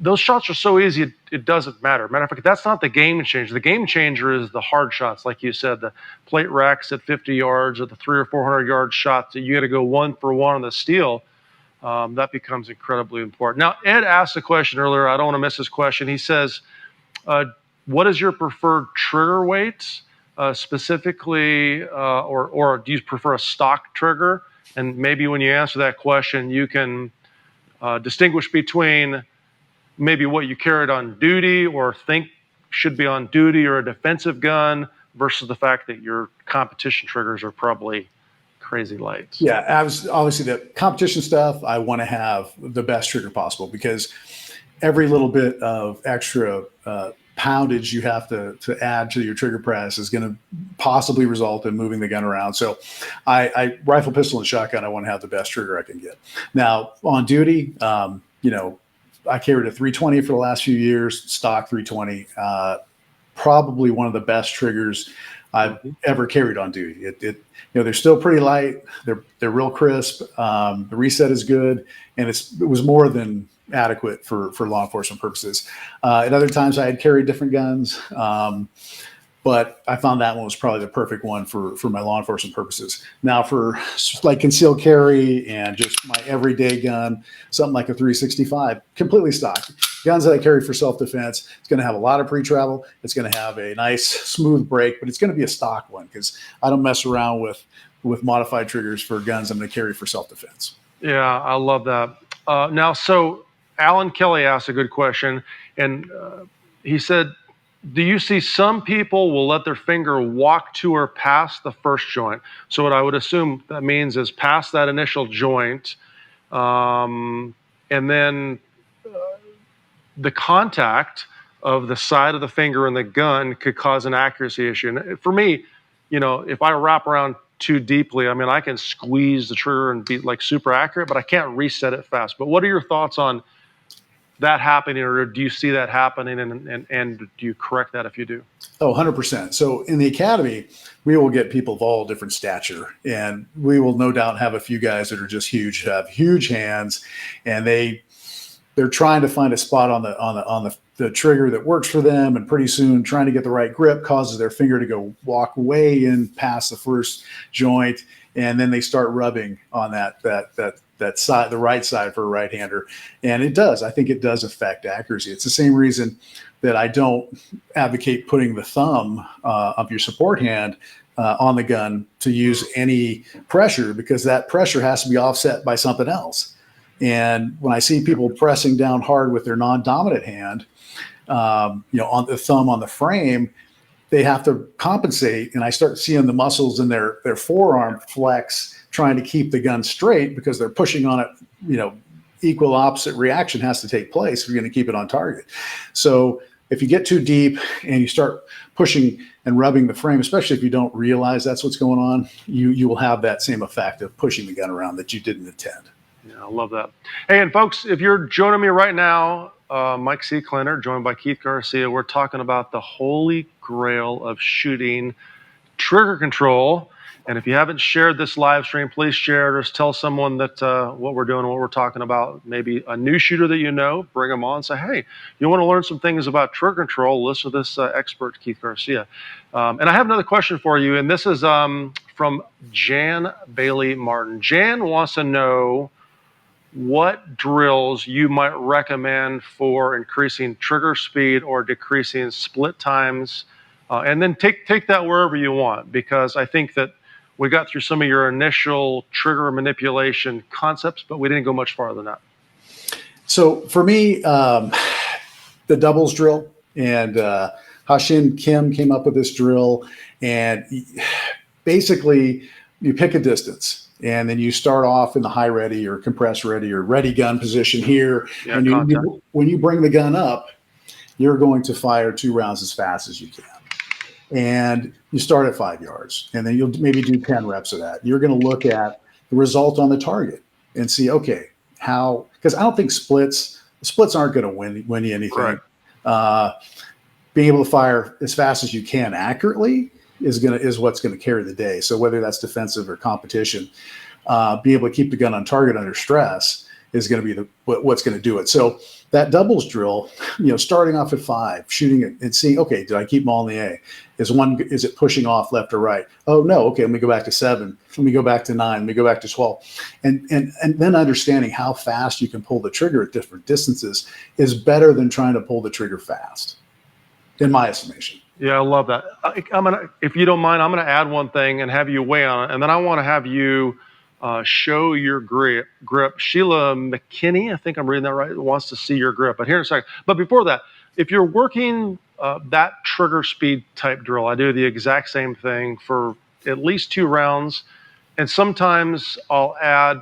Those shots are so easy, it doesn't matter. Matter of fact, that's not the game changer. The game changer is the hard shots, like you said, the plate racks at 50 yards, or the 300 or 400 yard shots that you got to go 1-for-1 on the steel. That becomes incredibly important. Now, Ed asked a question earlier. I don't want to miss his question. He says, what is your preferred trigger weight specifically, or do you prefer a stock trigger? And maybe when you answer that question, you can distinguish between maybe what you carried on duty or think should be on duty, or a defensive gun, versus the fact that your competition triggers are probably crazy light. Yeah, obviously the competition stuff, I want to have the best trigger possible, because every little bit of extra poundage you have to add to your trigger press is going to possibly result in moving the gun around. So I rifle, pistol, and shotgun, I want to have the best trigger I can get. Now on duty, I carried a 320 for the last few years, stock 320, probably one of the best triggers I've ever carried on duty. They're still pretty light. They're real crisp. The reset is good, and it was more than adequate for law enforcement purposes. At other times, I had carried different guns, but I found that one was probably the perfect one for my law enforcement purposes. Now, for like concealed carry and just my everyday gun, something like a 365, completely stock. Guns that I carry for self-defense, it's going to have a lot of pre-travel. It's going to have a nice smooth break, but it's going to be a stock one, because I don't mess around with modified triggers for guns I'm going to carry for self-defense. Yeah, I love that. Now, so Alan Kelly asked a good question, and he said, do you see some people will let their finger walk to or past the first joint? So what I would assume that means is past that initial joint, and then the contact of the side of the finger and the gun could cause an accuracy issue. And for me, if I wrap around too deeply, I can squeeze the trigger and be like super accurate, but I can't reset it fast. But what are your thoughts on that happening, or do you see that happening, and do you correct that if you do? Oh, 100%. So in the academy, we will get people of all different stature, and we will no doubt have a few guys that are just huge, have huge hands, and they're trying to find a spot on the trigger that works for them, and pretty soon trying to get the right grip causes their finger to walk way in past the first joint, and then they start rubbing on that side, the right side for a right-hander, and I think it does affect accuracy. It's the same reason that I don't advocate putting the thumb of your support hand on the gun to use any pressure, because that pressure has to be offset by something else. And when I see people pressing down hard with their non-dominant hand, on the thumb on the frame, they have to compensate. And I start seeing the muscles in their forearm flex, trying to keep the gun straight, because they're pushing on it. Equal opposite reaction has to take place if you're going to keep it on target. So if you get too deep and you start pushing and rubbing the frame, especially if you don't realize that's what's going on, you will have that same effect of pushing the gun around that you didn't intend. Yeah, I love that. Hey, and folks, if you're joining me right now, Mike Seeklander, joined by Keith Garcia, we're talking about the holy grail of shooting, trigger control. And if you haven't shared this live stream, please share it, or just tell someone that what we're doing and what we're talking about. Maybe a new shooter that you know, bring them on. Say, hey, you want to learn some things about trigger control? Listen to this expert, Keith Garcia. And I have another question for you, and this is from Jan Bailey Martin. Jan wants to know what drills you might recommend for increasing trigger speed or decreasing split times, and then take that wherever you want, because I think that we got through some of your initial trigger manipulation concepts, but we didn't go much farther than that. So for me, the doubles drill, and Hashin Kim came up with this drill, and basically you pick a distance. And then you start off in the high ready or compress ready or ready gun position here. Yeah, and when you bring the gun up, you're going to fire 2 rounds as fast as you can. And you start at 5 yards, and then you'll maybe do 10 reps of that. You're going to look at the result on the target and see, okay, how, because I don't think splits aren't going to win you anything. Right. Being able to fire as fast as you can accurately is what's going to carry the day. So whether that's defensive or competition, being able to keep the gun on target under stress is going to be what's going to do it. So that doubles drill, starting off at 5, shooting it and seeing, okay, did I keep them all in the A? Is it pushing off left or right? Oh no, okay, let me go back to 7. Let me go back to 9. Let me go back to 12. And then understanding how fast you can pull the trigger at different distances is better than trying to pull the trigger fast, in my estimation. Yeah, I love that. If you don't mind, I'm gonna add one thing and have you weigh on it, and then I want to have you show your grip. Sheila McKinney, I think I'm reading that right, wants to see your grip. But here in a second. But before that, if you're working that trigger speed type drill, I do the exact same thing for at least 2 rounds, and sometimes I'll add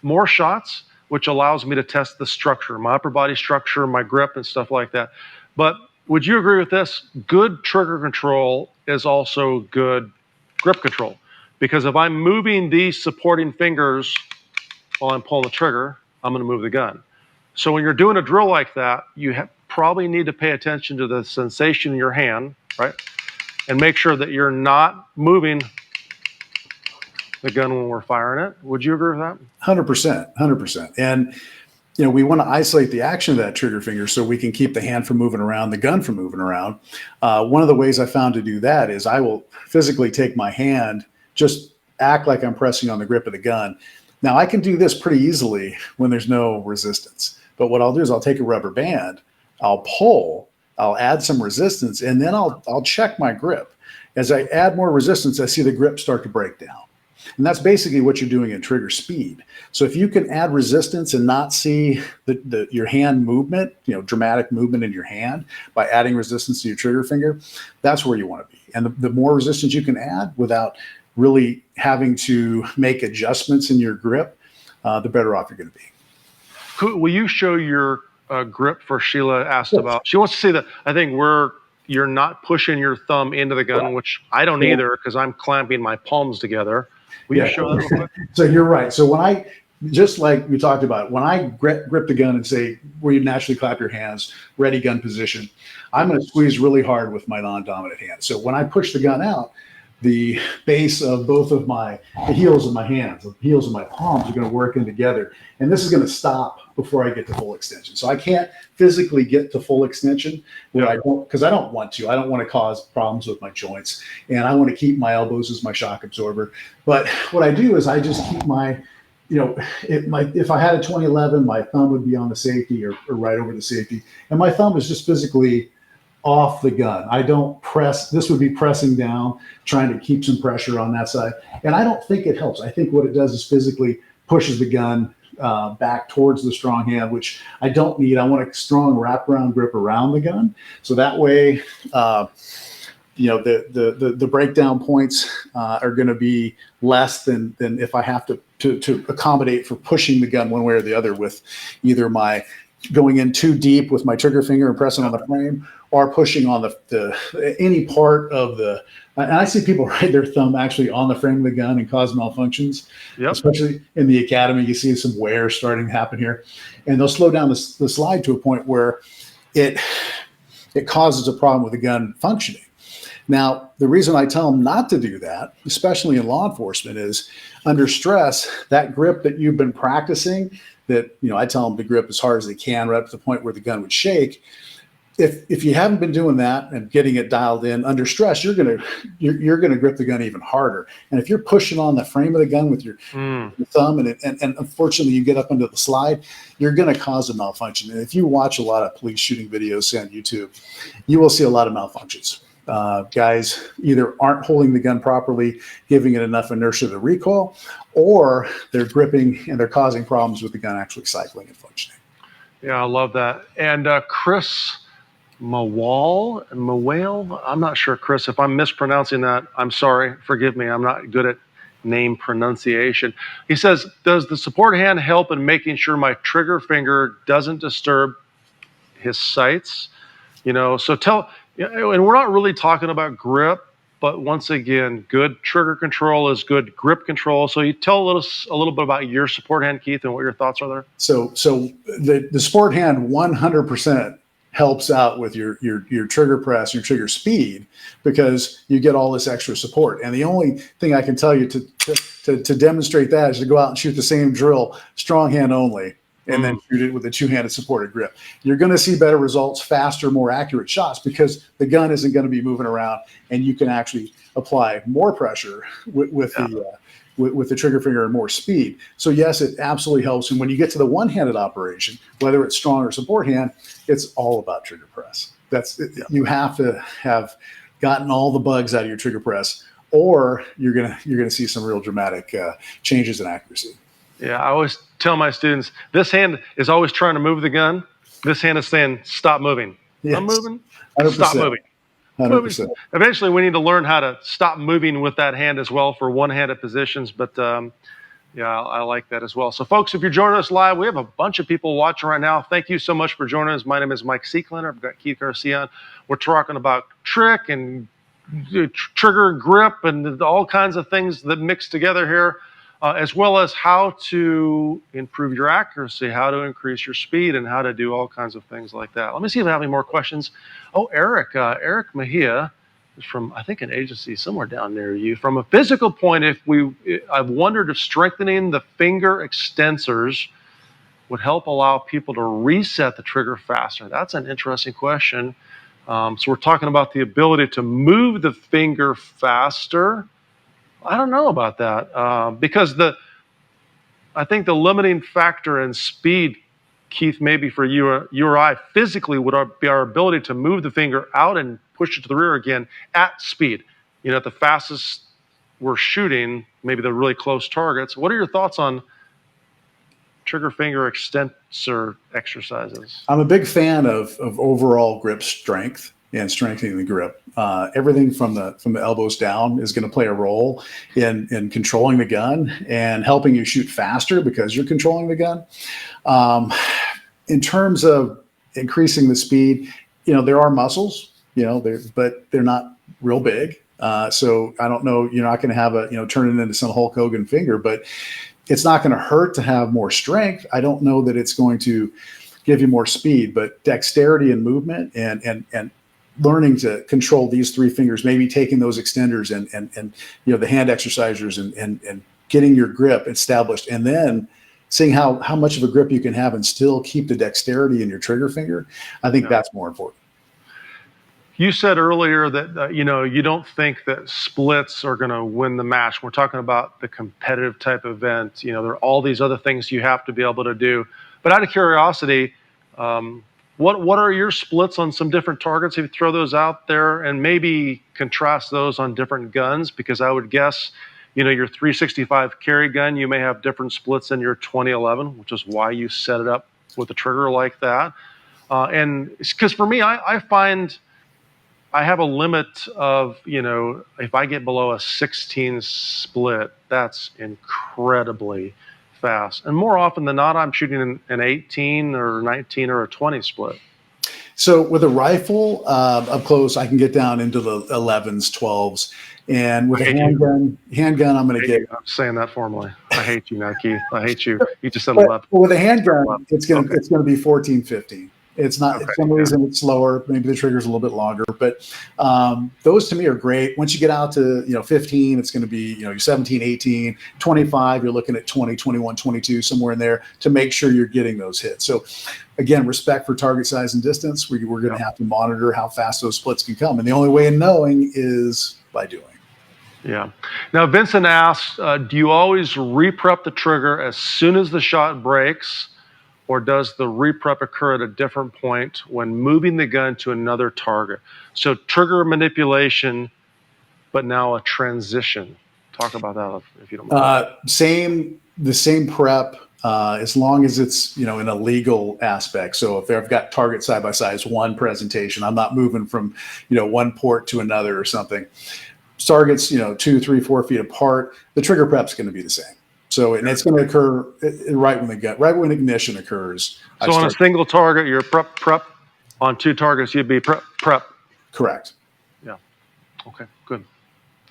more shots, which allows me to test the structure, my upper body structure, my grip, and stuff like that. But would you agree with this? Good trigger control is also good grip control. Because if I'm moving these supporting fingers while I'm pulling the trigger, I'm going to move the gun. So when you're doing a drill like that, you probably need to pay attention to the sensation in your hand, right? And make sure that you're not moving the gun when we're firing it. Would you agree with that? 100%. And we want to isolate the action of that trigger finger so we can keep the hand from moving around, the gun from moving around. One of the ways I found to do that is I will physically take my hand, just act like I'm pressing on the grip of the gun. Now, I can do this pretty easily when there's no resistance. But what I'll do is I'll take a rubber band, I'll pull, I'll add some resistance, and then I'll check my grip. As I add more resistance, I see the grip start to break down. And that's basically what you're doing in trigger speed. So if you can add resistance and not see your hand movement, dramatic movement in your hand by adding resistance to your trigger finger, that's where you want to be. And the more resistance you can add without really having to make adjustments in your grip, the better off you're going to be. Will you show your grip for Sheila asked about? She wants to see that. I think you're not pushing your thumb into the gun, which I don't either because I'm clamping my palms together. Will you show that real quick? So you're right. So when I, just like we talked about, when I grip the gun and say where you naturally clap your hands, ready gun position, I'm going to squeeze really hard with my non-dominant hand. So when I push the gun out, the base of both of the heels of my hands, the heels of my palms are going to work in together. And this is going to stop before I get to full extension. So I can't physically get to full extension because I don't want to. I don't want to cause problems with my joints. And I want to keep my elbows as my shock absorber. But what I do is I just keep my, if I had a 2011, my thumb would be on the safety or right over the safety. And my thumb is just physically off the gun. I don't press. This would be pressing down, trying to keep some pressure on that side. And I don't think it helps. I think what it does is physically pushes the gun back towards the strong hand, which I don't need. I want a strong wraparound grip around the gun. So that way, the breakdown points are going to be less than if I have to accommodate for pushing the gun one way or the other with either my going in too deep with my trigger finger and pressing on the frame, or pushing on any part of the. And I see people ride their thumb actually on the frame of the gun and cause malfunctions. Yep. Especially in the academy, you see some wear starting to happen here, and they'll slow down the slide to a point where it causes a problem with the gun functioning. Now, the reason I tell them not to do that, especially in law enforcement, is under stress, that grip that you've been practicing, that I tell them to grip as hard as they can, right up to the point where the gun would shake. if you haven't been doing that and getting it dialed in under stress, you're gonna grip the gun even harder. And if you're pushing on the frame of the gun with your thumb, and unfortunately you get up into the slide, you're gonna cause a malfunction. And if you watch a lot of police shooting videos on YouTube, you will see a lot of malfunctions. Guys either aren't holding the gun properly, giving it enough inertia to recoil, or they're gripping and they're causing problems with the gun actually cycling and functioning. Yeah, I love that. And Chris Mawale, I'm not sure, Chris, if I'm mispronouncing that, I'm sorry, forgive me, I'm not good at name pronunciation. He says, does the support hand help in making sure my trigger finger doesn't disturb his sights? So and we're not really talking about grip, but once again, good trigger control is good grip control. So you tell us a little bit about your support hand, Keith, and what your thoughts are there. So the support hand 100% helps out with your trigger press, your trigger speed, because you get all this extra support. And the only thing I can tell you to demonstrate that is to go out and shoot the same drill, strong hand only, and then shoot it with a two-handed supported grip. You're going to see better results, faster, more accurate shots, because the gun isn't going to be moving around, and you can actually apply more pressure with the trigger finger and more speed. So yes, it absolutely helps. And when you get to the one-handed operation, whether it's strong or support hand, it's all about trigger press. You have to have gotten all the bugs out of your trigger press, or you're gonna see some real dramatic changes in accuracy. Yeah, I always tell my students, this hand is always trying to move the gun. This hand is saying, stop moving. Yes. I'm moving. 100%. Stop moving. 100%. Eventually, we need to learn how to stop moving with that hand as well for one-handed positions. But yeah, I like that as well. So, folks, if you're joining us live, we have a bunch of people watching right now. Thank you so much for joining us. My name is Mike Seeklander. I've got Keith Garcia on. We're talking about trick and trigger grip and all kinds of things that mix together here, as well as how to improve your accuracy, how to increase your speed, and how to do all kinds of things like that. Let me see if I have any more questions. Oh, Eric Mejia is from, I think, an agency somewhere down near you. From a physical point, I've wondered if strengthening the finger extensors would help allow people to reset the trigger faster. That's an interesting question. So we're talking about the ability to move the finger faster. I don't know about that, because I think the limiting factor in speed, Keith, maybe for you or I, physically would be our ability to move the finger out and push it to the rear again at speed. At the fastest we're shooting, maybe the really close targets. What are your thoughts on trigger finger extensor exercises? I'm a big fan of overall grip strength and strengthening the grip. Everything from the elbows down is going to play a role in controlling the gun and helping you shoot faster because you're controlling the gun. In terms of increasing the speed, there are muscles, but they're not real big. So I don't know, you're not going to have turn it into some Hulk Hogan finger, but it's not going to hurt to have more strength. I don't know that it's going to give you more speed, but dexterity and movement and learning to control these three fingers, maybe taking those extenders and the hand exercisers and getting your grip established, and then seeing how much of a grip you can have and still keep the dexterity in your trigger finger. I think that's more important. You said earlier that you don't think that splits are going to win the match. We're talking about the competitive type event. There are all these other things you have to be able to do. But out of curiosity, what are your splits on some different targets? If you throw those out there and maybe contrast those on different guns, because I would guess, your 365 carry gun, you may have different splits than your 2011, which is why you set it up with a trigger like that. And because for me, I find I have a limit of, if I get below a 16 split, that's incredibly fast. And more often than not, I'm shooting an 18 or 19 or a 20 split. So with a rifle up close, I can get down into the 11s, 12s. And with a handgun, I'm going to get. I'm saying that formally. I hate you now, Keith. I hate you. You just said 11. With a handgun, it's going to be 14, 15. It's not, Okay, for some reason it's slower. Maybe the trigger's a little bit longer, but those to me are great. Once you get out to, 15, it's going to be, you're 17, 18, 25, you're looking at 20, 21, 22, somewhere in there to make sure you're getting those hits. So again, respect for target size and distance. We're going to have to monitor how fast those splits can come. And the only way of knowing is by doing. Yeah. Now, Vincent asks, do you always reprep the trigger as soon as the shot breaks, or does the reprep occur at a different point when moving the gun to another target? So trigger manipulation, but now a transition. Talk about that if you don't mind. The same prep, as long as it's, in a legal aspect. So if I've got target side by side, it's one presentation. I'm not moving from, one port to another or something. Targets, 2, 3, 4 feet apart, the trigger prep's going to be the same. So, and it's going to occur right when ignition occurs. So on a single target, you're prep. On two targets, you'd be prep. Correct. Yeah. Okay, good.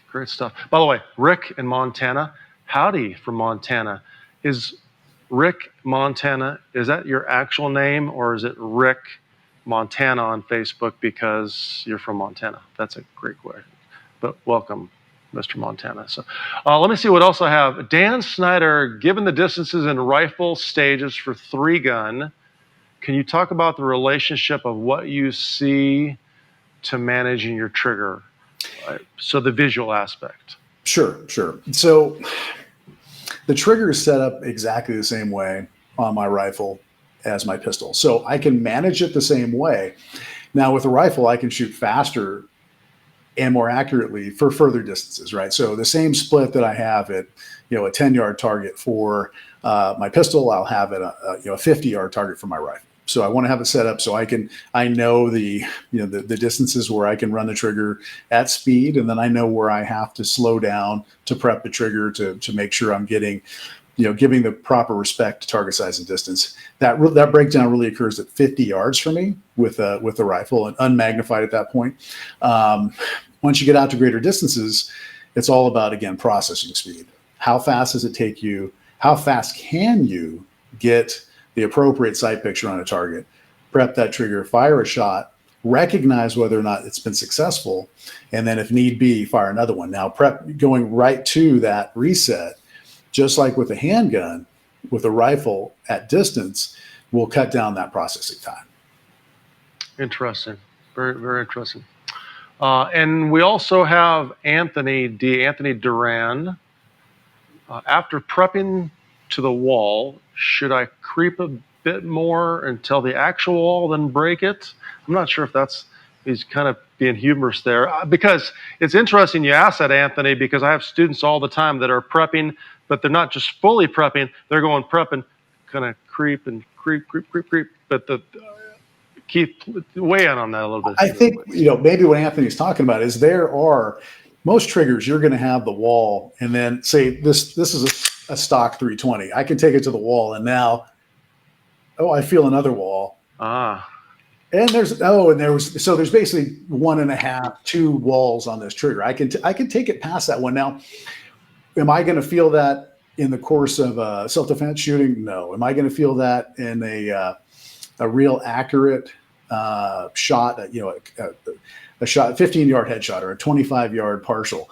Great stuff. By the way, Rick in Montana, howdy from Montana. Is Rick Montana, is that your actual name, or is it Rick Montana on Facebook because you're from Montana? That's a great question. But welcome, Mr. Montana. So let me see what else I have. Dan Snyder, given the distances in rifle stages for 3-gun, can you talk about the relationship of what you see to managing your trigger? So the visual aspect. Sure. So the trigger is set up exactly the same way on my rifle as my pistol. So I can manage it the same way. Now with a rifle, I can shoot faster and more accurately for further distances, right? So the same split that I have at, a 10-yard target for my pistol, I'll have at a 50-yard target for my rifle. So I want to have it set up so I know the distances where I can run the trigger at speed, and then I know where I have to slow down to prep the trigger to make sure I'm getting, giving the proper respect to target size and distance. That breakdown really occurs at 50 yards for me with the rifle, and unmagnified at that point. Once you get out to greater distances, it's all about, again, processing speed. How fast does it take you? How fast can you get the appropriate sight picture on a target, prep that trigger, fire a shot, recognize whether or not it's been successful, and then if need be, fire another one. Now, prep going right to that reset, just like with a handgun, with a rifle at distance, will cut down that processing time. Interesting. Very, very interesting. And we also have Anthony Duran. After prepping to the wall, should I creep a bit more until the actual wall, then break it? I'm not sure if he's kind of being humorous there. Because it's interesting you ask that, Anthony, because I have students all the time that are prepping, but they're not just fully prepping. They're going prepping, kind of creep. But Keith, weigh in on that a little bit. I think, maybe what Anthony's talking about is there are most triggers, you're going to have the wall, and then say this is a stock 320. I can take it to the wall, and now, I feel another wall. And there's basically 1.5, 2 walls on this trigger. I can take it past that one. Now, am I going to feel that in the course of self-defense shooting? No. Am I going to feel that in a real accurate shot, a shot, 15-yard headshot or a 25-yard partial?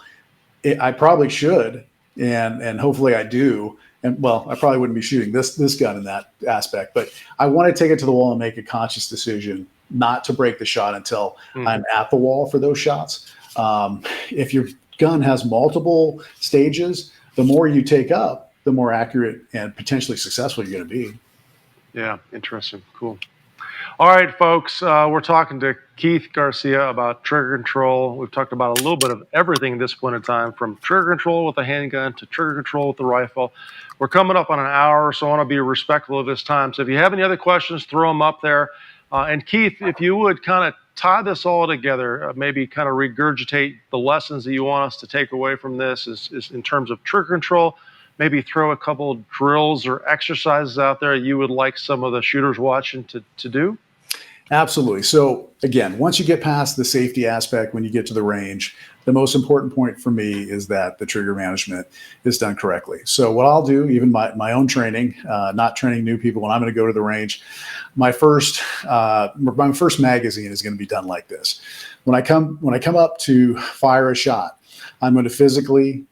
I probably should, and hopefully I do. And well, I probably wouldn't be shooting this gun in that aspect, but I want to take it to the wall and make a conscious decision not to break the shot until I'm at the wall for those shots. If your gun has multiple stages, the more you take up, the more accurate and potentially successful you're going to be. Yeah, interesting. Cool. All right, folks, we're talking to Keith Garcia about trigger control. We've talked about a little bit of everything at this point in time, from trigger control with the handgun to trigger control with the rifle. We're coming up on an hour, so I want to be respectful of this time. So if you have any other questions, throw them up there. And Keith, if you would kind of tie this all together, maybe kind of regurgitate the lessons that you want us to take away from this is in terms of trigger control. Maybe throw a couple drills or exercises out there you would like some of the shooters watching to do. Absolutely. So again, once you get past the safety aspect, when you get to the range, the most important point for me is that the trigger management is done correctly. So what I'll do, even my own training, not training new people, when I'm going to go to the range, my first magazine is going to be done like this. When I come up to fire a shot, I'm going to physically,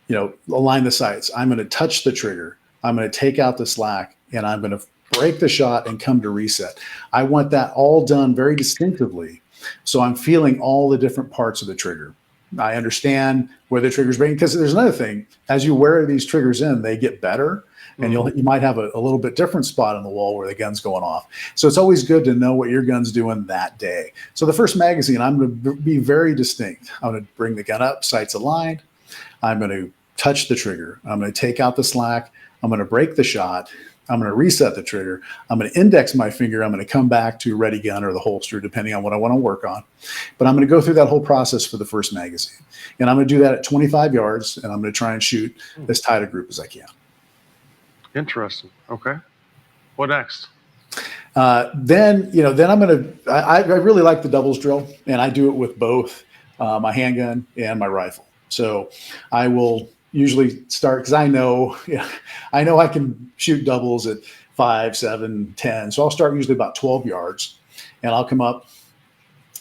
align the sights. I'm going to touch the trigger. I'm going to take out the slack, and I'm going to break the shot and come to reset. I want that all done very distinctively. So I'm feeling all the different parts of the trigger. I understand where the trigger's breaking, because there's another thing. As you wear these triggers in, they get better, and you might have a little bit different spot on the wall where the gun's going off. So it's always good to know what your gun's doing that day. So the first magazine, I'm going to be very distinct. I'm going to bring the gun up, sights aligned. I'm going to touch the trigger. I'm going to take out the slack. I'm going to break the shot. I'm going to reset the trigger. I'm going to index my finger. I'm going to come back to ready gun or the holster, depending on what I want to work on. But I'm going to go through that whole process for the first magazine. And I'm going to do that at 25 yards, and I'm going to try and shoot as tight a group as I can. Interesting. Okay. What next? Then I'm going to, I really like the doubles drill, and I do it with both my handgun and my rifle. So I will usually start, because I know I can shoot doubles at 5, 7, 10. So I'll start usually about 12 yards, and I'll come up.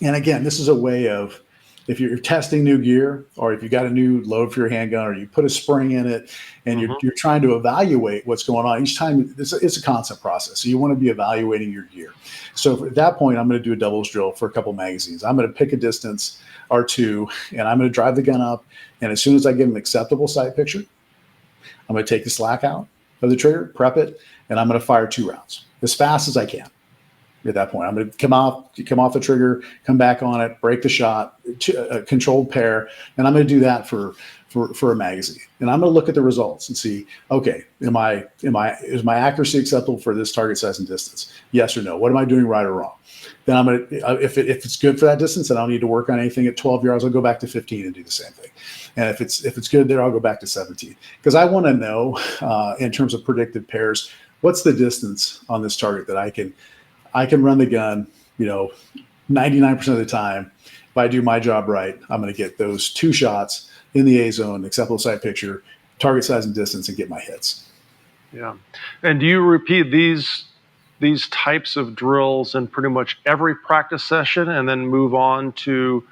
And again, this is a way of, if you're testing new gear, or if you got a new load for your handgun, or you put a spring in it, and you're trying to evaluate what's going on each time, it's a constant process. So you want to be evaluating your gear. So at that point, I'm going to do a doubles drill for a couple magazines. I'm going to pick a distance or two, and I'm going to drive the gun up. And as soon as I get an acceptable sight picture, I'm going to take the slack out of the trigger, prep it, and I'm going to fire 2 rounds as fast as I can. At that point, I'm going to come off the trigger, come back on it, break the shot, a controlled pair, and I'm going to do that for a magazine. And I'm going to look at the results and see, okay, is my accuracy acceptable for this target size and distance? Yes or no? What am I doing right or wrong? Then I'm going to, if it's good for that distance, and I don't need to work on anything at 12 yards, I'll go back to 15 and do the same thing. And if it's good there, I'll go back to 17, because I want to know in terms of predicted pairs, what's the distance on this target that I can run the gun, 99% of the time. If I do my job right, I'm going to get those 2 shots in the A zone, acceptable sight picture, target size and distance, and get my hits. Yeah. And do you repeat these types of drills in pretty much every practice session, and then move on to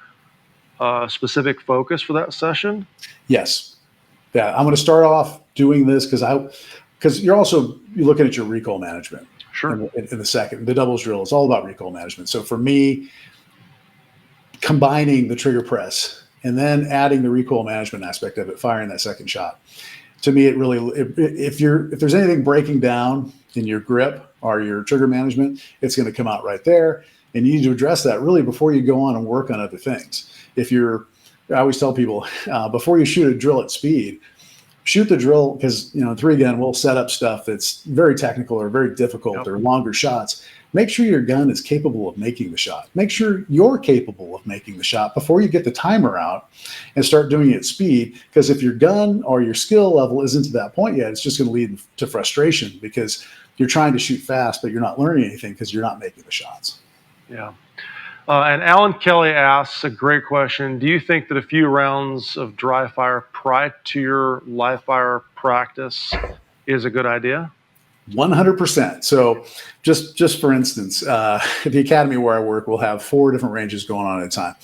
a specific focus for that session? Yes. Yeah. I'm going to start off doing this because you're looking at your recoil management. Sure. In the second, the doubles drill is all about recoil management. So for me, combining the trigger press and then adding the recoil management aspect of it, firing that second shot, to me, if there's anything breaking down in your grip or your trigger management, it's going to come out right there. And you need to address that really before you go on and work on other things. I always tell people, before you shoot a drill at speed, shoot the drill, because 3 gun will set up stuff that's very technical or very difficult or longer shots. Make sure your gun is capable of making the shot. Make sure you're capable of making the shot before you get the timer out and start doing it at speed. Because if your gun or your skill level isn't to that point yet, it's just going to lead to frustration, because you're trying to shoot fast, but you're not learning anything because you're not making the shots. Yeah. And Alan Kelly asks a great question. Do you think that a few rounds of dry fire prior to your live fire practice is a good idea? 100%. So just for instance, the academy where I work will have 4 different ranges going on at a time.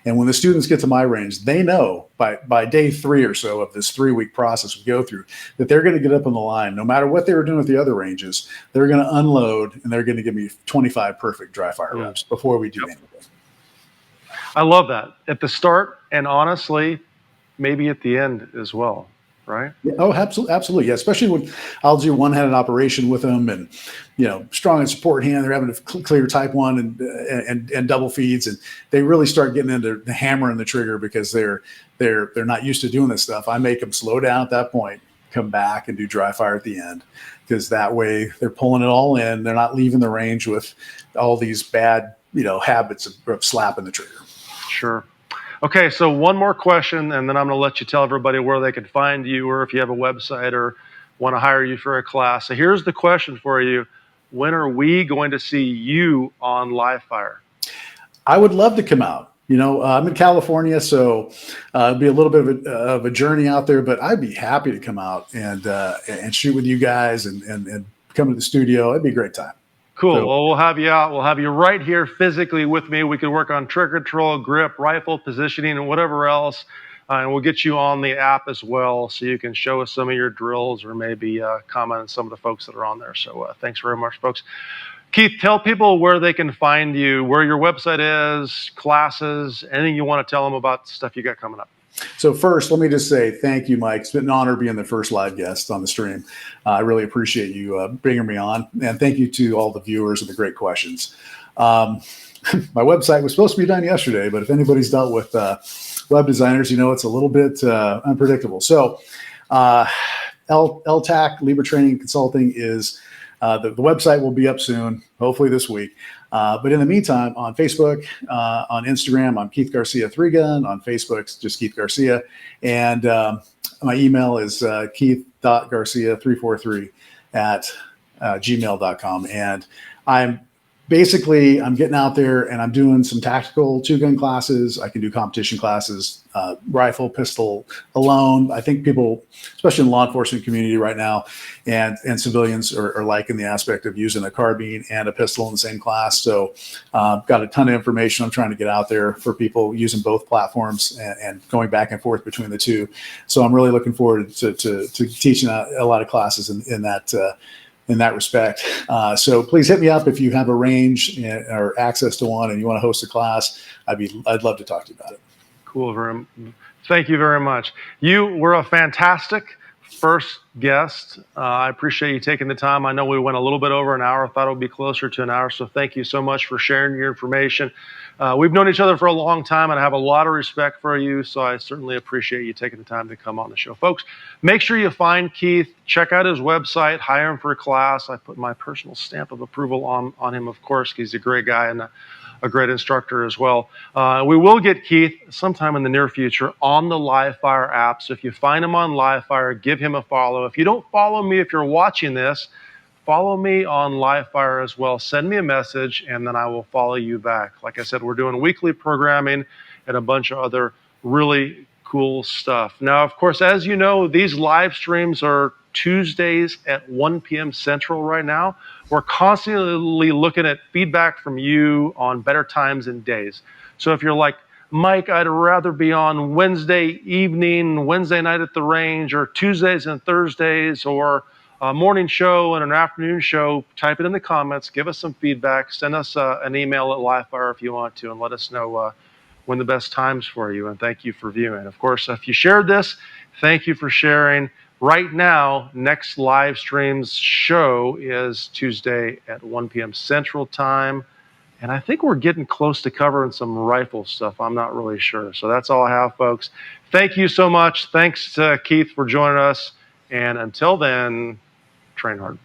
And when the students get to my range, they know by day 3 or so of this 3-week process we go through that they're going to get up on the line. No matter what they were doing with the other ranges, they're going to unload, and they're going to give me 25 perfect dry fire reps before we do anything. I love that at the start, and honestly, maybe at the end as well. Right? Yeah, oh, absolutely. Yeah. Especially when I'll do one-handed operation with them, and, strong and support hand, they're having to clear type 1 and double feeds. And they really start getting into the hammering the trigger because they're not used to doing this stuff. I make them slow down at that point, come back and do dry fire at the end, because that way they're pulling it all in. They're not leaving the range with all these bad, habits of slapping the trigger. Sure. Okay, so one more question, and then I'm going to let you tell everybody where they can find you, or if you have a website or want to hire you for a class. So here's the question for you. when are we going to see you on live fire? I would love to come out. I'm in California, so it'll be a little bit of a journey out there, but I'd be happy to come out and shoot with you guys and come to the studio. It'd be a great time. Cool. So, well, we'll have you out. We'll have you right here physically with me. We can work on trigger control, grip, rifle positioning, and whatever else. And we'll get you on the app as well, so you can show us some of your drills or maybe comment on some of the folks that are on there. So thanks very much, folks. Keith, tell people where they can find you, where your website is, classes, anything you want to tell them about stuff you got coming up. So first, let me just say thank you, Mike. It's been an honor being the first live guest on the stream. I really appreciate you bringing me on. And thank you to all the viewers with the great questions. My website was supposed to be done yesterday, but if anybody's dealt with web designers, it's a little bit unpredictable. So LTAC, Libra Training Consulting, is the website will be up soon, hopefully this week. But in the meantime, on Facebook, on Instagram, I'm Keith Garcia 3Gun. On Facebook, it's just Keith Garcia. And my email is keith.garcia343 at gmail.com. And I'm getting out there and I'm doing some tactical 2-gun classes. I can do competition classes, rifle, pistol alone. I think people, especially in the law enforcement community right now, and civilians are liking the aspect of using a carbine and a pistol in the same class. So got a ton of information I'm trying to get out there for people using both platforms and going back and forth between the two. So I'm really looking forward to teaching a lot of classes in that respect. So please hit me up if you have a range or access to one and you want to host a class. I'd love to talk to you about it. Cool. Thank you very much. You were a fantastic first guest. I appreciate you taking the time. I know we went a little bit over an hour. I thought it would be closer to an hour. So thank you so much for sharing your information. We've known each other for a long time, and I have a lot of respect for you. So I certainly appreciate you taking the time to come on the show. Folks, make sure you find Keith. Check out his website, hire him for a class. I put my personal stamp of approval on him, of course. He's a great guy and a great instructor as well. We will get Keith sometime in the near future on the Livefire app. So if you find him on Livefire, give him a follow. If you don't follow me, if you're watching this, follow me on Livefire as well. Send me a message, and then I will follow you back. Like I said, we're doing weekly programming and a bunch of other really cool stuff. Now, of course, as you know, these live streams are Tuesdays at 1 p.m. Central right now. We're constantly looking at feedback from you on better times and days. So if you're like, Mike, I'd rather be on Wednesday evening, Wednesday night at the range, or Tuesdays and Thursdays, or a morning show and an afternoon show, type it in the comments, give us some feedback, send us an email at Livefire if you want to, and let us know when the best times for you, and thank you for viewing. Of course, if you shared this, thank you for sharing. Right now, next live stream's show is Tuesday at 1 p.m. Central Time, and I think we're getting close to covering some rifle stuff. I'm not really sure. So that's all I have, folks. Thank you so much. Thanks to Keith for joining us, and until then, train hard.